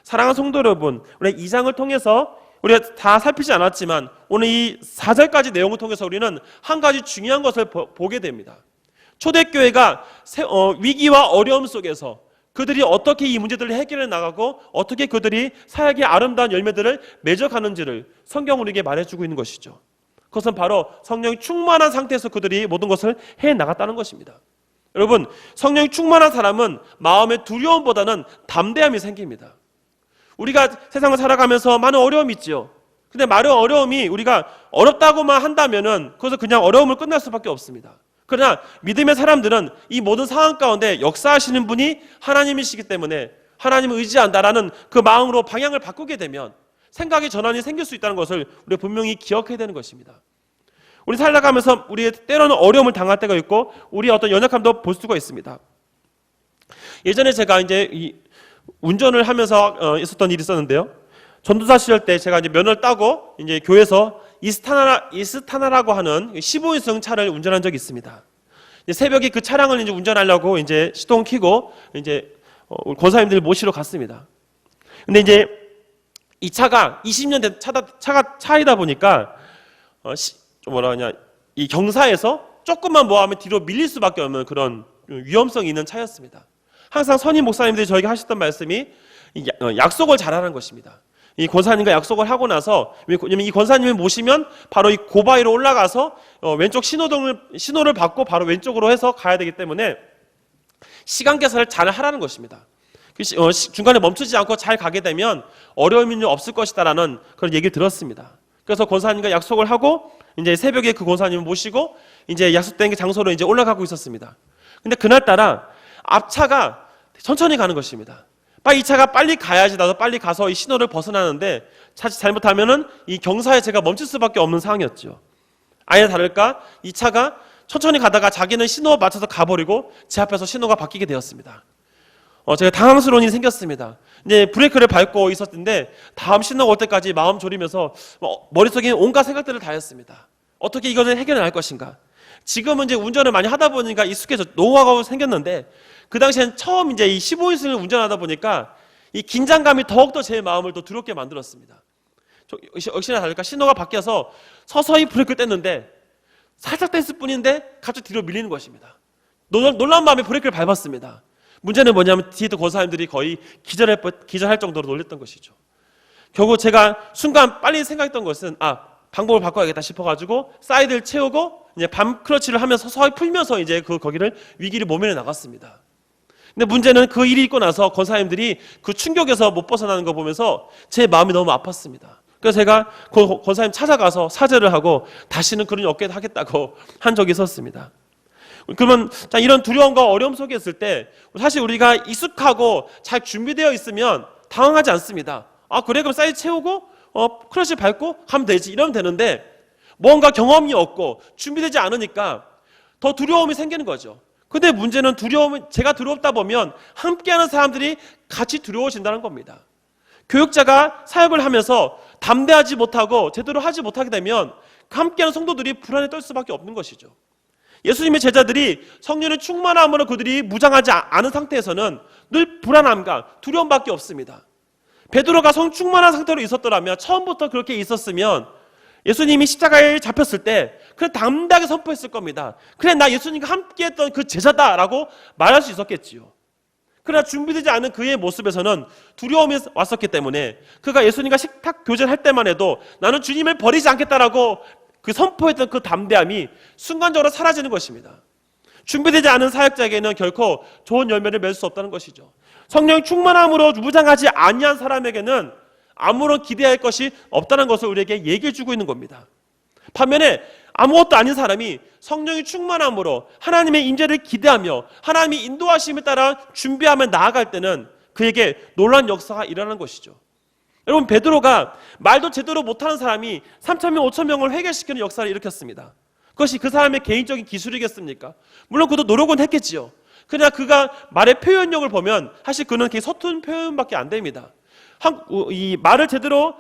사랑하는 성도 여러분, 우리 이 장을 통해서 우리가 다 살피지 않았지만 오늘 이 4절까지 내용을 통해서 우리는 한 가지 중요한 것을 보게 됩니다. 초대교회가 위기와 어려움 속에서 그들이 어떻게 이 문제들을 해결해 나가고 어떻게 그들이 사역의 아름다운 열매들을 맺어가는지를 성경은 우리에게 말해주고 있는 것이죠. 그것은 바로 성령이 충만한 상태에서 그들이 모든 것을 해나갔다는 것입니다. 여러분, 성령이 충만한 사람은 마음의 두려움보다는 담대함이 생깁니다. 우리가 세상을 살아가면서 많은 어려움이 있죠. 근데 많은 어려움이 우리가 어렵다고만 한다면은 그것은 그냥 어려움을 끝날 수밖에 없습니다. 그러나 믿음의 사람들은 이 모든 상황 가운데 역사하시는 분이 하나님이시기 때문에 하나님을 의지한다라는 그 마음으로 방향을 바꾸게 되면 생각의 전환이 생길 수 있다는 것을 우리가 분명히 기억해야 되는 것입니다. 우리 살아가면서 우리 때로는 어려움을 당할 때가 있고 우리의 어떤 연약함도 볼 수가 있습니다. 예전에 제가 이제 이 운전을 하면서 있었던 일이 있었는데요. 전도사 시절 때 제가 이제 면허를 따고 이제 교회에서 이스타나라고 하는 15인승 차를 운전한 적이 있습니다. 새벽에 그 차량을 이제 운전하려고 이제 시동 켜고 이제 권사님들 모시러 갔습니다. 근데 이제 이 차가 20년 된 차이다 보니까 이 경사에서 조금만 뭐하면 뒤로 밀릴 수밖에 없는 그런 위험성이 있는 차였습니다. 항상 선임 목사님들이 저에게 하셨던 말씀이 약속을 잘하는 것입니다. 이 권사님과 약속을 하고 나서, 왜냐면 이 권사님을 모시면 바로 이 고바위로 올라가서 왼쪽 신호를 받고 바로 왼쪽으로 해서 가야 되기 때문에 시간 계산을 잘 하라는 것입니다. 중간에 멈추지 않고 잘 가게 되면 어려움이 없을 것이다라는 그런 얘기를 들었습니다. 그래서 권사님과 약속을 하고 이제 새벽에 그 권사님을 모시고 이제 약속된 장소로 이제 올라가고 있었습니다. 근데 그날따라 앞차가 천천히 가는 것입니다. 이 차가 빨리 가야지 나도 빨리 가서 이 신호를 벗어나는데 자칫 잘못하면은 이 경사에 제가 멈출 수밖에 없는 상황이었죠. 아니나 다를까 이 차가 천천히 가다가 자기는 신호 맞춰서 가버리고 제 앞에서 신호가 바뀌게 되었습니다. 제가 당황스러운 일이 생겼습니다. 이제 브레이크를 밟고 있었는데 다음 신호가 올 때까지 마음 졸이면서 머릿속에 온갖 생각들을 다 했습니다. 어떻게 이것을 해결해 나갈 것인가. 지금은 이제 운전을 많이 하다 보니까 익숙해져 노하우가 생겼는데 그 당시엔 처음 이제 이 15인승을 운전하다 보니까 이 긴장감이 더욱더 제 마음을 더 두렵게 만들었습니다. 역시나 다를까 신호가 바뀌어서 서서히 브레이크를 뗐는데 살짝 뗐을 뿐인데 갑자기 뒤로 밀리는 것입니다. 놀라운 마음에 브레이크를 밟았습니다. 문제는 뭐냐면 뒤에 있던 권사님들이 거의 기절할 정도로 놀랬던 것이죠. 결국 제가 순간 빨리 생각했던 것은 방법을 바꿔야겠다 싶어가지고 사이드를 채우고 이제 밤 클러치를 하면서 서서히 풀면서 이제 거기를 위기를 모면해 나갔습니다. 근데 문제는 그 일이 있고 나서 권사님들이 그 충격에서 못 벗어나는 거 보면서 제 마음이 너무 아팠습니다. 그래서 제가 그 권사님 찾아가서 사죄를 하고 다시는 그런 일 없게 하겠다고 한 적이 있었습니다. 그러면 이런 두려움과 어려움 속에 있을 때 사실 우리가 익숙하고 잘 준비되어 있으면 당황하지 않습니다. 그래 그럼 사이드 채우고 클러치 밟고 가면 되지 이러면 되는데 뭔가 경험이 없고 준비되지 않으니까 더 두려움이 생기는 거죠. 근데 문제는 제가 두렵다 보면 함께하는 사람들이 같이 두려워진다는 겁니다. 교육자가 사역을 하면서 담대하지 못하고 제대로 하지 못하게 되면 함께하는 성도들이 불안에 떨 수밖에 없는 것이죠. 예수님의 제자들이 성령의 충만함으로 그들이 무장하지 않은 상태에서는 늘 불안함과 두려움밖에 없습니다. 베드로가 성충만한 상태로 있었더라면, 처음부터 그렇게 있었으면 예수님이 십자가에 잡혔을 때 그냥 담대하게 선포했을 겁니다. 그래, 나 예수님과 함께했던 그 제자다라고 말할 수 있었겠지요. 그러나 준비되지 않은 그의 모습에서는 두려움이 왔었기 때문에 그가 예수님과 식탁 교제를 할 때만 해도 나는 주님을 버리지 않겠다라고 그 선포했던 그 담대함이 순간적으로 사라지는 것입니다. 준비되지 않은 사역자에게는 결코 좋은 열매를 맺을 수 없다는 것이죠. 성령의 충만함으로 무장하지 아니한 사람에게는 아무런 기대할 것이 없다는 것을 우리에게 얘기해 주고 있는 겁니다. 반면에 아무것도 아닌 사람이 성령의 충만함으로 하나님의 임재를 기대하며 하나님의 인도하심에 따라 준비하며 나아갈 때는 그에게 놀라운 역사가 일어나는 것이죠. 여러분, 베드로가 말도 제대로 못하는 사람이 3,000명, 5,000명을 회개시키는 역사를 일으켰습니다. 그것이 그 사람의 개인적인 기술이겠습니까? 물론 그도 노력은 했겠지요. 그러나 그가 말의 표현력을 보면 사실 그는 서툰 표현밖에 안 됩니다. 이 말을 제대로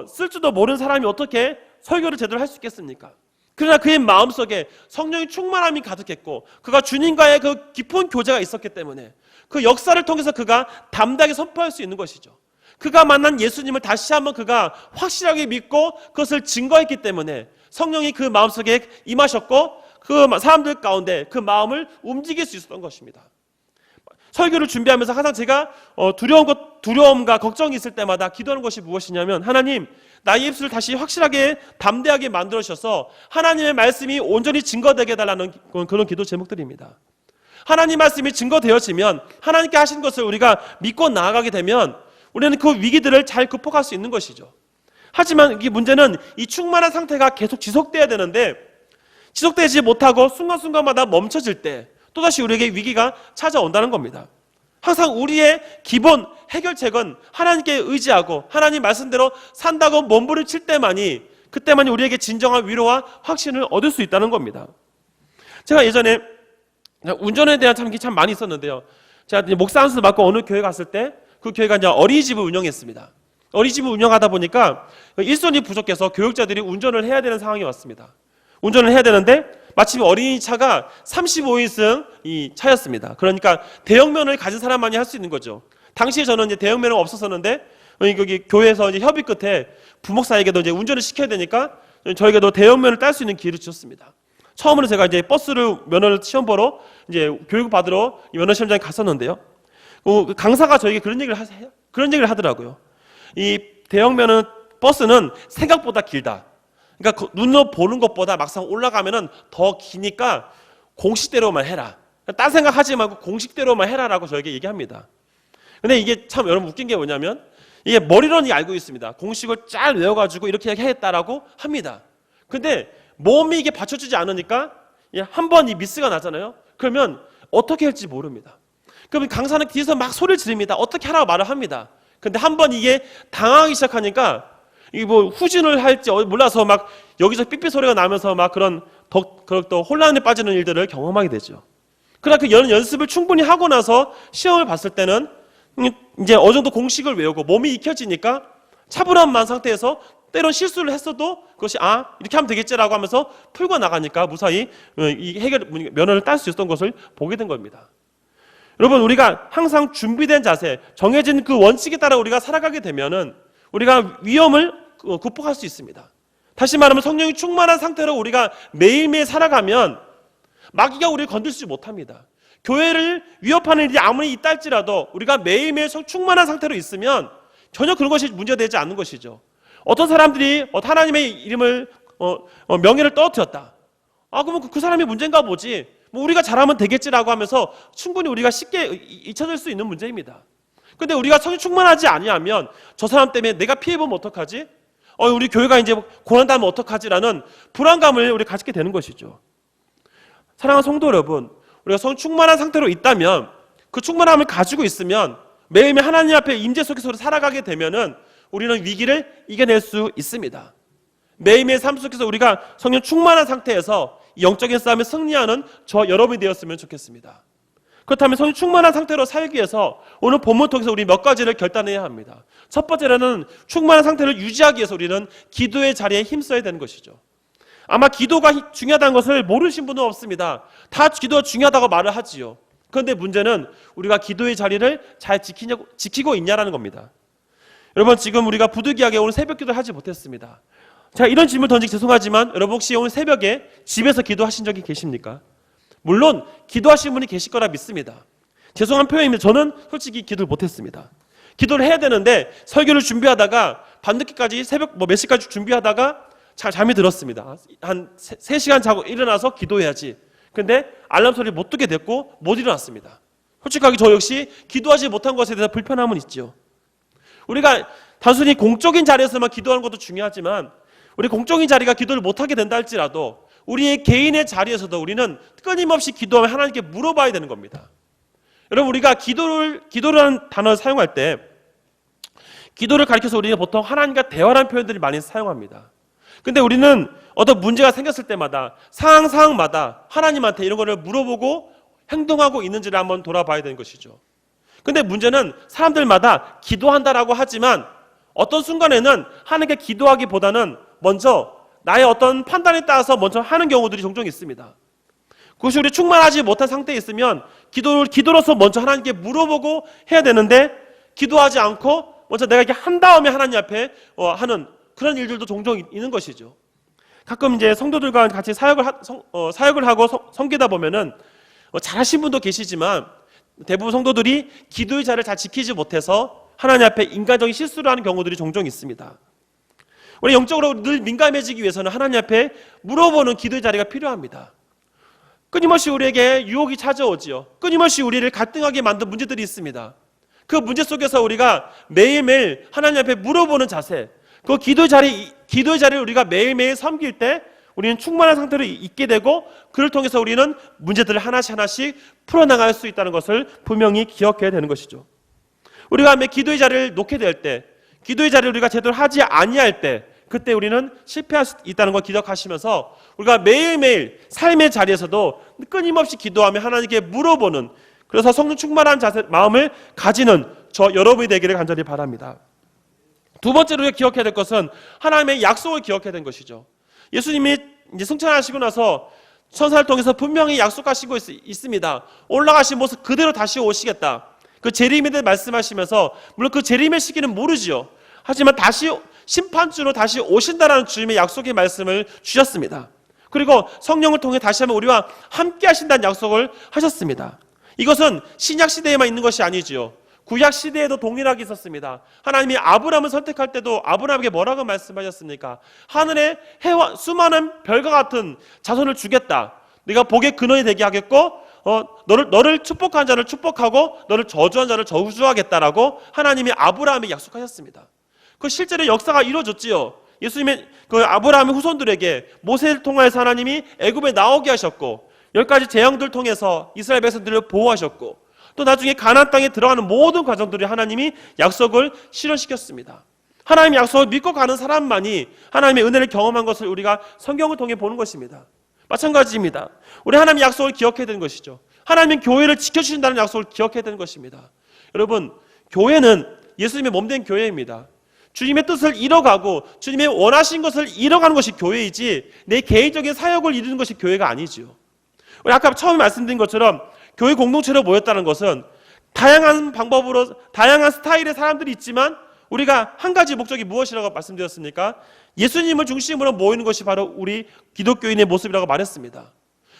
쓸 줄도 모르는 사람이 어떻게 설교를 제대로 할 수 있겠습니까? 그러나 그의 마음속에 성령의 충만함이 가득했고 그가 주님과의 그 깊은 교제가 있었기 때문에 그 역사를 통해서 그가 담대하게 선포할 수 있는 것이죠. 그가 만난 예수님을 다시 한번 그가 확실하게 믿고 그것을 증거했기 때문에 성령이 그 마음속에 임하셨고 그 사람들 가운데 그 마음을 움직일 수 있었던 것입니다. 설교를 준비하면서 항상 제가 두려움과 걱정이 있을 때마다 기도하는 것이 무엇이냐면, 하나님, 나의 입술을 다시 확실하게 담대하게 만들어 주셔서 하나님의 말씀이 온전히 증거되게 해달라는 그런 기도 제목들입니다. 하나님 말씀이 증거되어지면 하나님께 하신 것을 우리가 믿고 나아가게 되면 우리는 그 위기들을 잘 극복할 수 있는 것이죠. 하지만 이 문제는 이 충만한 상태가 계속 지속돼야 되는데 지속되지 못하고 순간순간마다 멈춰질 때 또다시 우리에게 위기가 찾아온다는 겁니다. 항상 우리의 기본 해결책은 하나님께 의지하고 하나님 말씀대로 산다고 몸부림칠 때만이 그때만이 우리에게 진정한 위로와 확신을 얻을 수 있다는 겁니다. 제가 예전에 운전에 대한 참 많이 있었는데요. 제가 목사 안수 맡고 어느 교회 갔을 때 그 교회가 이제 어린이집을 운영했습니다. 어린이집을 운영하다 보니까 일손이 부족해서 교육자들이 운전을 해야 되는 상황이 왔습니다. 운전을 해야 되는데 마침 어린이 차가 35인승 이 차였습니다. 그러니까 대형면을 가진 사람만이 할 수 있는 거죠. 당시에 저는 이제 대형면은 없었었는데 여기 교회에서 이제 협의 끝에 부목사에게도 이제 운전을 시켜야 되니까 저에게도 대형면을 딸 수 있는 기회를 주셨습니다. 처음으로 제가 이제 버스를 면허를 시험 보러 이제 교육 받으러 면허 시험장에 갔었는데요. 그 강사가 저에게 그런 얘기를 하더라고요. 이 대형면은 버스는 생각보다 길다. 그러니까 눈으로 보는 것보다 막상 올라가면은 더 기니까 공식대로만 해라. 딴 생각하지 말고 공식대로만 해라라고 저에게 얘기합니다. 근데 이게 참 여러분 웃긴 게 뭐냐면 이게 머리로는 알고 있습니다. 공식을 잘 외워가지고 이렇게 하겠다라고 합니다. 근데 몸이 이게 받쳐주지 않으니까 한 번 이 미스가 나잖아요. 그러면 어떻게 할지 모릅니다. 그러면 강사는 뒤에서 막 소리를 지릅니다. 어떻게 하라고 말을 합니다. 근데 한 번 이게 당황하기 시작하니까 이게 뭐 후진을 할지 몰라서 막 여기서 삐삐 소리가 나면서 막 그런 더 혼란에 빠지는 일들을 경험하게 되죠. 그러나 그 연습을 충분히 하고 나서 시험을 봤을 때는 이제 어느 정도 공식을 외우고 몸이 익혀지니까 차분한 마음 상태에서 때론 실수를 했어도 그것이 이렇게 하면 되겠지라고 하면서 풀고 나가니까 무사히 이 면허를 딸 수 있었던 것을 보게 된 겁니다. 여러분, 우리가 항상 준비된 자세, 정해진 그 원칙에 따라 우리가 살아가게 되면은 우리가 위험을 극복할 수 있습니다. 다시 말하면 성령이 충만한 상태로 우리가 매일매일 살아가면 마귀가 우리를 건들지 못합니다. 교회를 위협하는 일이 아무리 있다 할지라도 우리가 매일매일 충만한 상태로 있으면 전혀 그런 것이 문제되지 않는 것이죠. 어떤 사람들이 하나님의 이름을 명예를 떨어뜨렸다. 그러면 그 사람이 문제인가 보지. 뭐 우리가 잘하면 되겠지라고 하면서 충분히 우리가 쉽게 잊혀질 수 있는 문제입니다. 근데 우리가 성령 충만하지 아니하면 저 사람 때문에 내가 피해보면 어떡하지? 우리 교회가 이제 고난당하면 어떡하지라는 불안감을 우리 가지게 되는 것이죠. 사랑하는 성도 여러분, 우리가 성령 충만한 상태로 있다면 그 충만함을 가지고 있으면 매일매일 하나님 앞에 임재 속에서 살아가게 되면은 우리는 위기를 이겨낼 수 있습니다. 매일매일 삶 속에서 우리가 성령 충만한 상태에서 영적인 싸움에 승리하는 저 여러분이 되었으면 좋겠습니다. 그렇다면 성령 충만한 상태로 살기 위해서 오늘 본문 통해서 우리 몇 가지를 결단해야 합니다. 첫 번째로는 충만한 상태를 유지하기 위해서 우리는 기도의 자리에 힘써야 되는 것이죠. 아마 기도가 중요하다는 것을 모르신 분은 없습니다. 다 기도가 중요하다고 말을 하지요. 그런데 문제는 우리가 기도의 자리를 잘 지키고 있냐라는 겁니다. 여러분, 지금 우리가 부득이하게 오늘 새벽 기도를 하지 못했습니다. 제가 이런 질문 던지기 죄송하지만 여러분 혹시 오늘 새벽에 집에서 기도하신 적이 계십니까? 물론 기도하신 분이 계실 거라 믿습니다. 죄송한 표현입니다. 저는 솔직히 기도를 못했습니다. 기도를 해야 되는데 설교를 준비하다가 밤늦게까지 새벽 몇 시까지 준비하다가 잠이 들었습니다. 한 3시간 자고 일어나서 기도해야지. 근데 알람 소리를 못 듣게 됐고 못 일어났습니다. 솔직하게 저 역시 기도하지 못한 것에 대해서 불편함은 있죠. 우리가 단순히 공적인 자리에서만 기도하는 것도 중요하지만 우리 공적인 자리가 기도를 못하게 된다 할지라도 우리의 개인의 자리에서도 우리는 끊임없이 기도하며 하나님께 물어봐야 되는 겁니다. 여러분, 우리가 기도라는 단어를 사용할 때 기도를 가리켜서 우리는 보통 하나님과 대화라는 표현들을 많이 사용합니다. 근데 우리는 어떤 문제가 생겼을 때마다 상황마다 하나님한테 이런 거를 물어보고 행동하고 있는지를 한번 돌아봐야 되는 것이죠. 근데 문제는 사람들마다 기도한다라고 하지만 어떤 순간에는 하나님께 기도하기보다는 먼저 나의 어떤 판단에 따라서 먼저 하는 경우들이 종종 있습니다. 그것이 우리 충만하지 못한 상태에 있으면 기도로서 먼저 하나님께 물어보고 해야 되는데 기도하지 않고 먼저 내가 이렇게 한 다음에 하나님 앞에 하는 그런 일들도 종종 있는 것이죠. 가끔 이제 성도들과 같이 사역을 하고 섬기다 보면은 잘하신 분도 계시지만 대부분 성도들이 기도의 자리를 잘 지키지 못해서 하나님 앞에 인간적인 실수를 하는 경우들이 종종 있습니다. 우리 영적으로 늘 민감해지기 위해서는 하나님 앞에 물어보는 기도의 자리가 필요합니다. 끊임없이 우리에게 유혹이 찾아오지요. 끊임없이 우리를 갈등하게 만든 문제들이 있습니다. 그 문제 속에서 우리가 매일매일 하나님 앞에 물어보는 자세, 그 기도의 자리를 우리가 매일매일 섬길 때 우리는 충만한 상태로 있게 되고 그를 통해서 우리는 문제들을 하나씩 풀어나갈 수 있다는 것을 분명히 기억해야 되는 것이죠. 우리가 기도의 자리를 놓게 될 때, 기도의 자리를 우리가 제대로 하지 아니할 때 그때 우리는 실패할 수 있다는 걸 기억하시면서 우리가 매일매일 삶의 자리에서도 끊임없이 기도하며 하나님께 물어보는, 그래서 성령 충만한 마음을 가지는 여러분이 되기를 간절히 바랍니다. 두 번째로 우리가 기억해야 될 것은 하나님의 약속을 기억해야 되는 것이죠. 예수님이 이제 승천하시고 나서 천사를 통해서 분명히 약속하시고 있습니다. 올라가신 모습 그대로 다시 오시겠다. 그 재림에 대해 말씀하시면서 물론 그 재림의 시기는 모르지요. 하지만 다시 심판주로 다시 오신다라는 주님의 약속의 말씀을 주셨습니다. 그리고 성령을 통해 다시 한번 우리와 함께 하신다는 약속을 하셨습니다. 이것은 신약 시대에만 있는 것이 아니지요. 구약 시대에도 동일하게 있었습니다. 하나님이 아브라함을 선택할 때도 아브라함에게 뭐라고 말씀하셨습니까? 하늘에 해와 수많은 별과 같은 자손을 주겠다. 네가 복의 근원이 되게 하겠고 너를 축복한 자를 축복하고 너를 저주한 자를 저주하겠다라고 하나님이 아브라함에게 약속하셨습니다. 그 실제로 역사가 이루어졌지요. 예수님의 그 아브라함의 후손들에게 모세를 통해서 하나님이 애굽에 나오게 하셨고 10가지 재앙들을 통해서 이스라엘 백성들을 보호하셨고 또 나중에 가나안 땅에 들어가는 모든 과정들이 하나님이 약속을 실현시켰습니다. 하나님의 약속을 믿고 가는 사람만이 하나님의 은혜를 경험한 것을 우리가 성경을 통해 보는 것입니다. 마찬가지입니다. 우리 하나님의 약속을 기억해야 되는 것이죠. 하나님은 교회를 지켜주신다는 약속을 기억해야 되는 것입니다. 여러분, 교회는 예수님의 몸된 교회입니다. 주님의 뜻을 이뤄가고 주님의 원하신 것을 이뤄가는 것이 교회이지 내 개인적인 사역을 이루는 것이 교회가 아니죠. 우리 아까 처음에 말씀드린 것처럼 교회 공동체로 모였다는 것은 다양한 방법으로 다양한 스타일의 사람들이 있지만 우리가 한 가지 목적이 무엇이라고 말씀드렸습니까? 예수님을 중심으로 모이는 것이 바로 우리 기독교인의 모습이라고 말했습니다.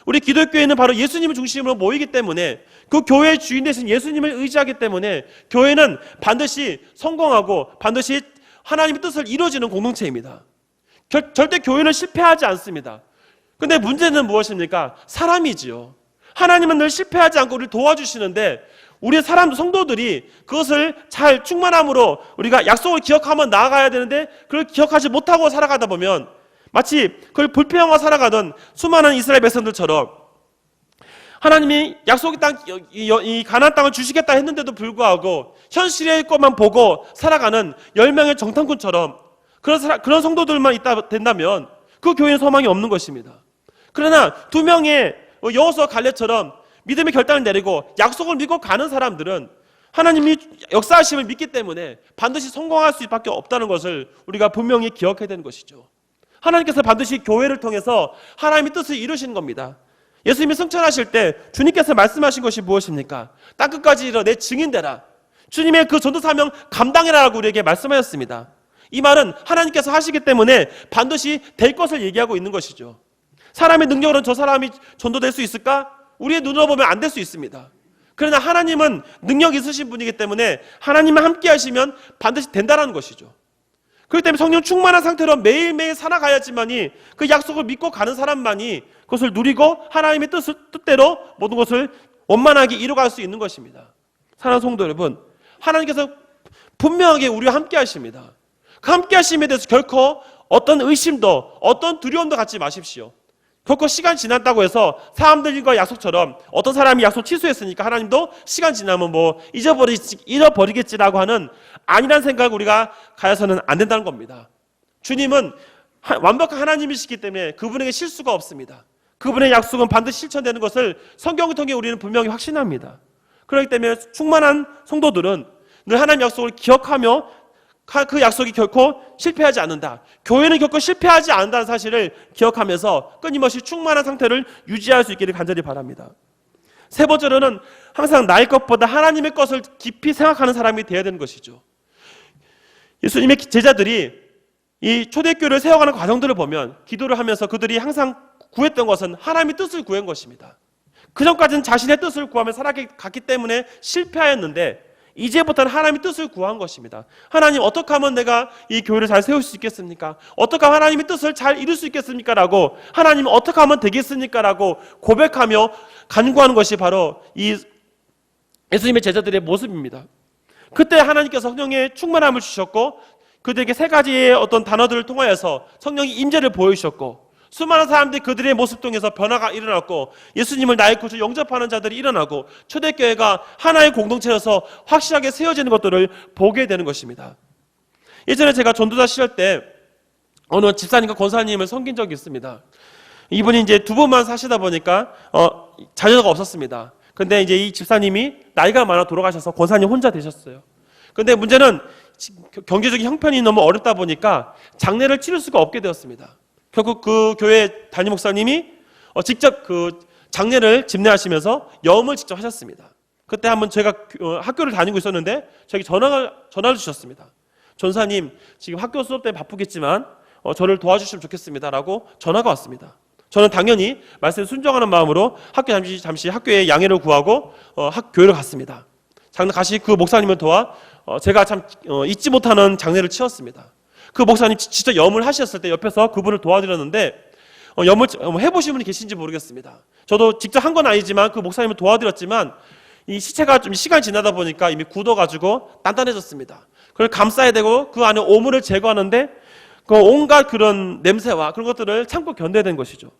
우리 기독교인은 바로 예수님을 중심으로 모이기 때문에 그 교회의 주인 되신 예수님을 의지하기 때문에 교회는 반드시 성공하고 반드시 하나님의 뜻을 이루어지는 공동체입니다. 절대 교회는 실패하지 않습니다. 그런데 문제는 무엇입니까? 사람이지요. 하나님은 늘 실패하지 않고 우리를 도와주시는데 우리 성도들이 그것을 잘 충만함으로 우리가 약속을 기억하며 나아가야 되는데 그걸 기억하지 못하고 살아가다 보면 마치 그걸 불평하고 살아가던 수많은 이스라엘 백성들처럼 하나님이 약속의 땅, 이 가나안 땅을 주시겠다 했는데도 불구하고 현실의 것만 보고 살아가는 10명의 정탐꾼처럼 그런 성도들만 된다면 그 교회는 소망이 없는 것입니다. 그러나 2명의 여호수아 갈렙처럼 믿음의 결단을 내리고 약속을 믿고 가는 사람들은 하나님이 역사하심을 믿기 때문에 반드시 성공할 수밖에 없다는 것을 우리가 분명히 기억해야 되는 것이죠. 하나님께서 반드시 교회를 통해서 하나님의 뜻을 이루시는 겁니다. 예수님이 승천하실 때 주님께서 말씀하신 것이 무엇입니까? 땅끝까지 이르러 내 증인 되라. 주님의 그 전도 사명 감당해라라고 우리에게 말씀하셨습니다. 이 말은 하나님께서 하시기 때문에 반드시 될 것을 얘기하고 있는 것이죠. 사람의 능력으로는 저 사람이 전도될 수 있을까? 우리의 눈으로 보면 안 될 수 있습니다. 그러나 하나님은 능력 있으신 분이기 때문에 하나님과 함께 하시면 반드시 된다는 것이죠. 그렇기 때문에 성령 충만한 상태로 매일매일 살아가야지만이 그 약속을 믿고 가는 사람만이 그것을 누리고 하나님의 뜻대로 모든 것을 원만하게 이루어갈 수 있는 것입니다. 사랑하는 성도 여러분, 하나님께서 분명하게 우리와 함께 하십니다. 그 함께 하심에 대해서 결코 어떤 의심도 어떤 두려움도 갖지 마십시오. 결코 시간 지났다고 해서 사람들과 약속처럼 어떤 사람이 약속 취소했으니까 하나님도 시간 지나면 뭐 잃어버리겠지라고 하는 아니란 생각을 우리가 가져서는 안 된다는 겁니다. 주님은 완벽한 하나님이시기 때문에 그분에게 실수가 없습니다. 그분의 약속은 반드시 실천되는 것을 성경을 통해 우리는 분명히 확신합니다. 그렇기 때문에 충만한 성도들은 늘 하나님의 약속을 기억하며 그 약속이 결코 실패하지 않는다. 교회는 결코 실패하지 않는다는 사실을 기억하면서 끊임없이 충만한 상태를 유지할 수 있기를 간절히 바랍니다. 세 번째로는 항상 나의 것보다 하나님의 것을 깊이 생각하는 사람이 되어야 되는 것이죠. 예수님의 제자들이 이 초대교회를 세워가는 과정들을 보면 기도를 하면서 그들이 항상 구했던 것은 하나님의 뜻을 구한 것입니다. 그전까지는 자신의 뜻을 구하며 살아갔기 때문에 실패하였는데 이제부터는 하나님의 뜻을 구한 것입니다. 하나님, 어떻게 하면 내가 이 교회를 잘 세울 수 있겠습니까? 어떻게 하면 하나님의 뜻을 잘 이룰 수 있겠습니까? 라고, 하나님 어떻게 하면 되겠습니까? 라고 고백하며 간구하는 것이 바로 이 예수님의 제자들의 모습입니다. 그때 하나님께서 성령의 충만함을 주셨고 그들에게 세 가지의 어떤 단어들을 통하여서 성령의 임재를 보여주셨고 수많은 사람들이 그들의 모습 통해서 변화가 일어났고 예수님을 나의 구주 영접하는 자들이 일어나고 초대교회가 하나의 공동체로서 확실하게 세워지는 것들을 보게 되는 것입니다. 예전에 제가 전도자 시절 때 어느 집사님과 권사님을 섬긴 적이 있습니다. 이분이 이제 두 분만 사시다 보니까 자녀가 없었습니다. 근데 이제 이 집사님이 나이가 많아 돌아가셔서 권사님 혼자 되셨어요. 근데 문제는 경제적인 형편이 너무 어렵다 보니까 장례를 치를 수가 없게 되었습니다. 결국 그 교회 담임 목사님이 직접 그 장례를 집례하시면서 염을 직접 하셨습니다. 그때 한번 제가 학교를 다니고 있었는데 저에게 전화를 주셨습니다. 전사님, 지금 학교 수업 때문에 바쁘겠지만 저를 도와주시면 좋겠습니다라고 전화가 왔습니다. 저는 당연히 말씀에 순종하는 마음으로 잠시 학교에 양해를 구하고 교회를 갔습니다. 장례 가시 그 목사님을 도와 제가 참 잊지 못하는 장례를 치렀습니다. 그 목사님 직접 염을 하셨을 때 옆에서 그분을 도와드렸는데 염을 해보신 분이 계신지 모르겠습니다. 저도 직접 한 건 아니지만 그 목사님을 도와드렸지만 이 시체가 좀 시간이 지나다 보니까 이미 굳어가지고 단단해졌습니다. 그걸 감싸야 되고 그 안에 오물을 제거하는데 그 온갖 그런 냄새와 그런 것들을 참고 견뎌야 되는 것이죠.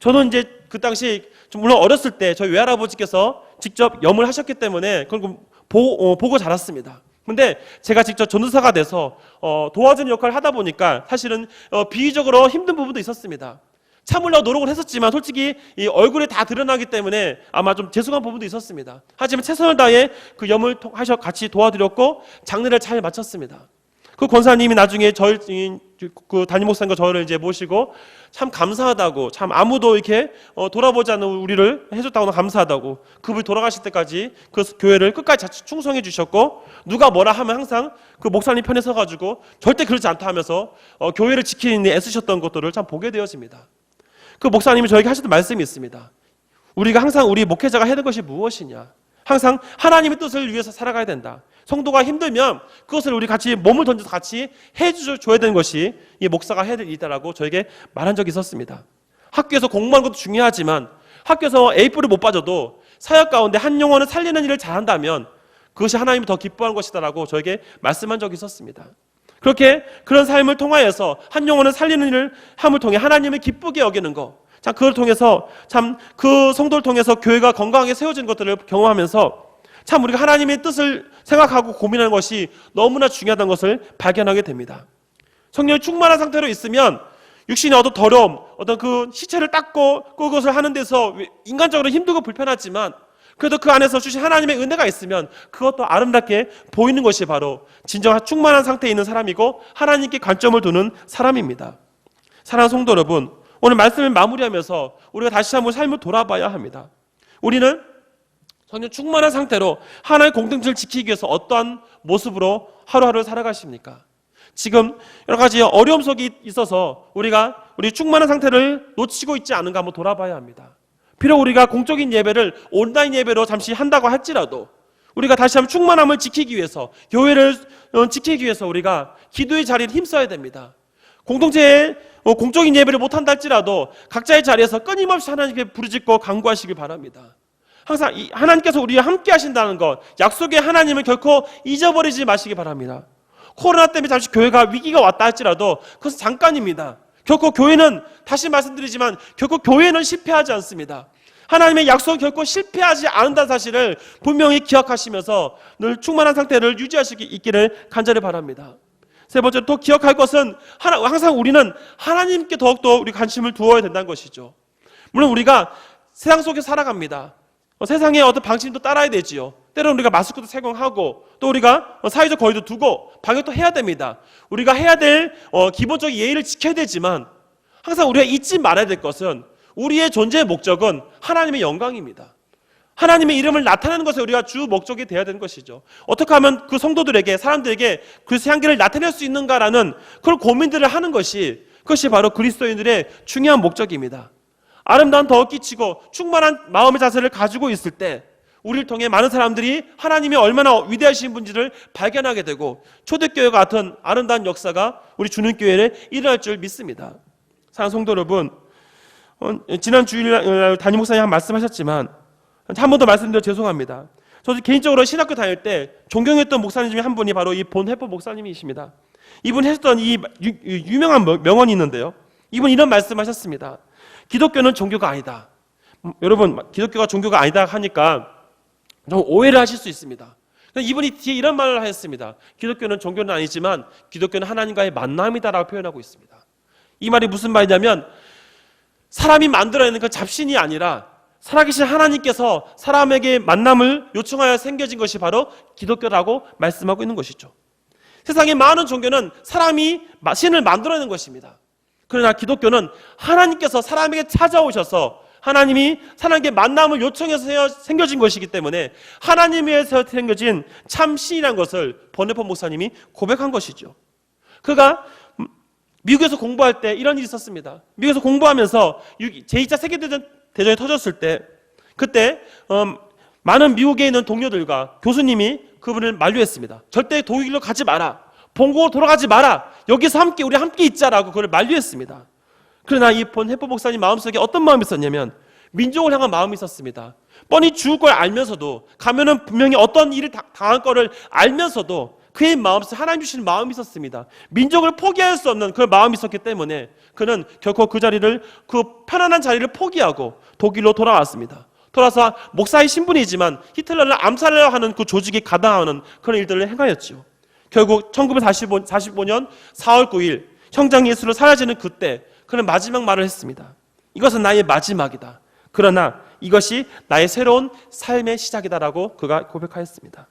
저는 이제 그 당시 좀 물론 어렸을 때 저희 외할아버지께서 직접 염을 하셨기 때문에 그걸 보고 자랐습니다. 근데 제가 직접 전도사가 돼서 도와주는 역할을 하다 보니까 사실은 비유적으로 힘든 부분도 있었습니다. 참으려고 노력을 했었지만 솔직히 이 얼굴에 다 드러나기 때문에 아마 좀 죄송한 부분도 있었습니다. 하지만 최선을 다해 그 염을 같이 도와드렸고 장례를 잘 마쳤습니다. 그 권사님이 나중에 그 담임 목사님과 저를 이제 모시고 참 감사하다고, 참 아무도 이렇게 돌아보지 않는 우리를 해줬다고 감사하다고, 그분이 돌아가실 때까지 그 교회를 끝까지 충성해 주셨고 누가 뭐라 하면 항상 그 목사님 편에 서가지고 절대 그러지 않다 하면서 교회를 지키는 데 애쓰셨던 것들을 참 보게 되었습니다. 그 목사님이 저에게 하셨던 말씀이 있습니다. 우리가 항상 우리 목회자가 해야 될 것이 무엇이냐, 항상 하나님의 뜻을 위해서 살아가야 된다. 성도가 힘들면 그것을 우리 같이 몸을 던져서 같이 해줘야 되는 것이 이 목사가 해야 될 일이다라고 저에게 말한 적이 있었습니다. 학교에서 공부하는 것도 중요하지만 학교에서 A뿔을 못 빠져도 사역 가운데 한 영혼을 살리는 일을 잘한다면 그것이 하나님이 더 기뻐하는 것이다라고 저에게 말씀한 적이 있었습니다. 그렇게 그런 삶을 통하여서 한 영혼을 살리는 일을 함을 통해 하나님을 기쁘게 여기는 것, 참 그걸 통해서 참 그 성도를 통해서 교회가 건강하게 세워진 것들을 경험하면서 참 우리가 하나님의 뜻을 생각하고 고민하는 것이 너무나 중요하다는 것을 발견하게 됩니다. 성령이 충만한 상태로 있으면 육신의 어떤 더러움, 어떤 그 시체를 닦고 그것을 하는 데서 인간적으로 힘들고 불편하지만 그래도 그 안에서 주신 하나님의 은혜가 있으면 그것도 아름답게 보이는 것이 바로 진정한 충만한 상태에 있는 사람이고 하나님께 관점을 두는 사람입니다. 사랑하는 성도 여러분, 오늘 말씀을 마무리하면서 우리가 다시 한번 삶을 돌아봐야 합니다. 우리는 성령 충만한 상태로 하나의 공동체를 지키기 위해서 어떠한 모습으로 하루하루 살아가십니까? 지금 여러 가지 어려움 속에 있어서 우리가 우리 충만한 상태를 놓치고 있지 않은가 한번 돌아봐야 합니다. 비록 우리가 공적인 예배를 온라인 예배로 잠시 한다고 할지라도 우리가 다시 한번 충만함을 지키기 위해서, 교회를 지키기 위해서 우리가 기도의 자리를 힘써야 됩니다. 공동체에 공적인 예배를 못한다 할지라도 각자의 자리에서 끊임없이 하나님께 부르짖고 간구하시길 바랍니다. 항상 하나님께서 우리와 함께 하신다는 것, 약속의 하나님을 결코 잊어버리지 마시기 바랍니다. 코로나 때문에 잠시 교회가 위기가 왔다 할지라도 그것은 잠깐입니다. 결코 교회는, 다시 말씀드리지만 결코 교회는 실패하지 않습니다. 하나님의 약속은 결코 실패하지 않는다는 사실을 분명히 기억하시면서 늘 충만한 상태를 유지하시기 있기를 간절히 바랍니다. 세 번째로 또 기억할 것은 항상 우리는 하나님께 더욱더 우리 관심을 두어야 된다는 것이죠. 물론 우리가 세상 속에 살아갑니다. 세상의 어떤 방침도 따라야 되지요. 때로는 우리가 마스크도 착용하고 또 우리가 사회적 거리도 두고 방역도 해야 됩니다. 우리가 해야 될 기본적인 예의를 지켜야 되지만 항상 우리가 잊지 말아야 될 것은 우리의 존재의 목적은 하나님의 영광입니다. 하나님의 이름을 나타내는 것에 우리가 주 목적이 되어야 되는 것이죠. 어떻게 하면 그 성도들에게, 사람들에게 그리스도의 향기를 나타낼 수 있는가라는 그런 고민들을 하는 것이, 그것이 바로 그리스도인들의 중요한 목적입니다. 아름다운 덕을 끼치고 충만한 마음의 자세를 가지고 있을 때 우리를 통해 많은 사람들이 하나님이 얼마나 위대하신 분인지를 발견하게 되고 초대교회와 같은 아름다운 역사가 우리 주님교회에 일어날 줄 믿습니다. 사랑하는 성도 여러분, 지난 주일 담임 목사님 한 말씀하셨지만 한 번 더 말씀드려 죄송합니다. 저도 개인적으로 신학교 다닐 때 존경했던 목사님 중에 한 분이 바로 이 본해포 목사님이십니다. 이분이 하셨던 이 유명한 명언이 있는데요. 이분이 이런 말씀하셨습니다. 기독교는 종교가 아니다. 여러분, 기독교가 종교가 아니다 하니까 좀 오해를 하실 수 있습니다. 이분이 뒤에 이런 말을 하셨습니다. 기독교는 종교는 아니지만 기독교는 하나님과의 만남이다라고 표현하고 있습니다. 이 말이 무슨 말이냐면 사람이 만들어내는 그 잡신이 아니라 살아계신 하나님께서 사람에게 만남을 요청하여 생겨진 것이 바로 기독교라고 말씀하고 있는 것이죠. 세상의 많은 종교는 사람이 신을 만들어내는 것입니다. 그러나 기독교는 하나님께서 사람에게 찾아오셔서 하나님이 사람에게 만남을 요청해서 생겨진 것이기 때문에 하나님에서 생겨진 참 신이라는 것을 번해포 목사님이 고백한 것이죠. 그가 미국에서 공부할 때 이런 일이 있었습니다. 미국에서 공부하면서 제2차 세계대전이 터졌을 때 그때 많은 미국에 있는 동료들과 교수님이 그분을 만류했습니다. 절대 독일로 가지 마라. 본국으로 돌아가지 마라. 여기서 우리 함께 있자라고 그걸 만류했습니다. 그러나 이 본해포 목사님 마음속에 어떤 마음이 있었냐면 민족을 향한 마음이 있었습니다. 뻔히 죽을 걸 알면서도, 가면은 분명히 어떤 일을 당할 거를 알면서도 그의 마음속에 하나님 주시는 마음이 있었습니다. 민족을 포기할 수 없는 그 마음이 있었기 때문에 그는 결코 그 자리를, 그 편안한 자리를 포기하고 독일로 돌아왔습니다. 돌아서 목사의 신분이지만 히틀러를 암살하려 하는 그 조직에 가담하는 그런 일들을 행하였죠. 결국 1945년 4월 9일 형장 예수로 사라지는 그때 그는 마지막 말을 했습니다. 이것은 나의 마지막이다. 그러나 이것이 나의 새로운 삶의 시작이다라고 그가 고백하였습니다.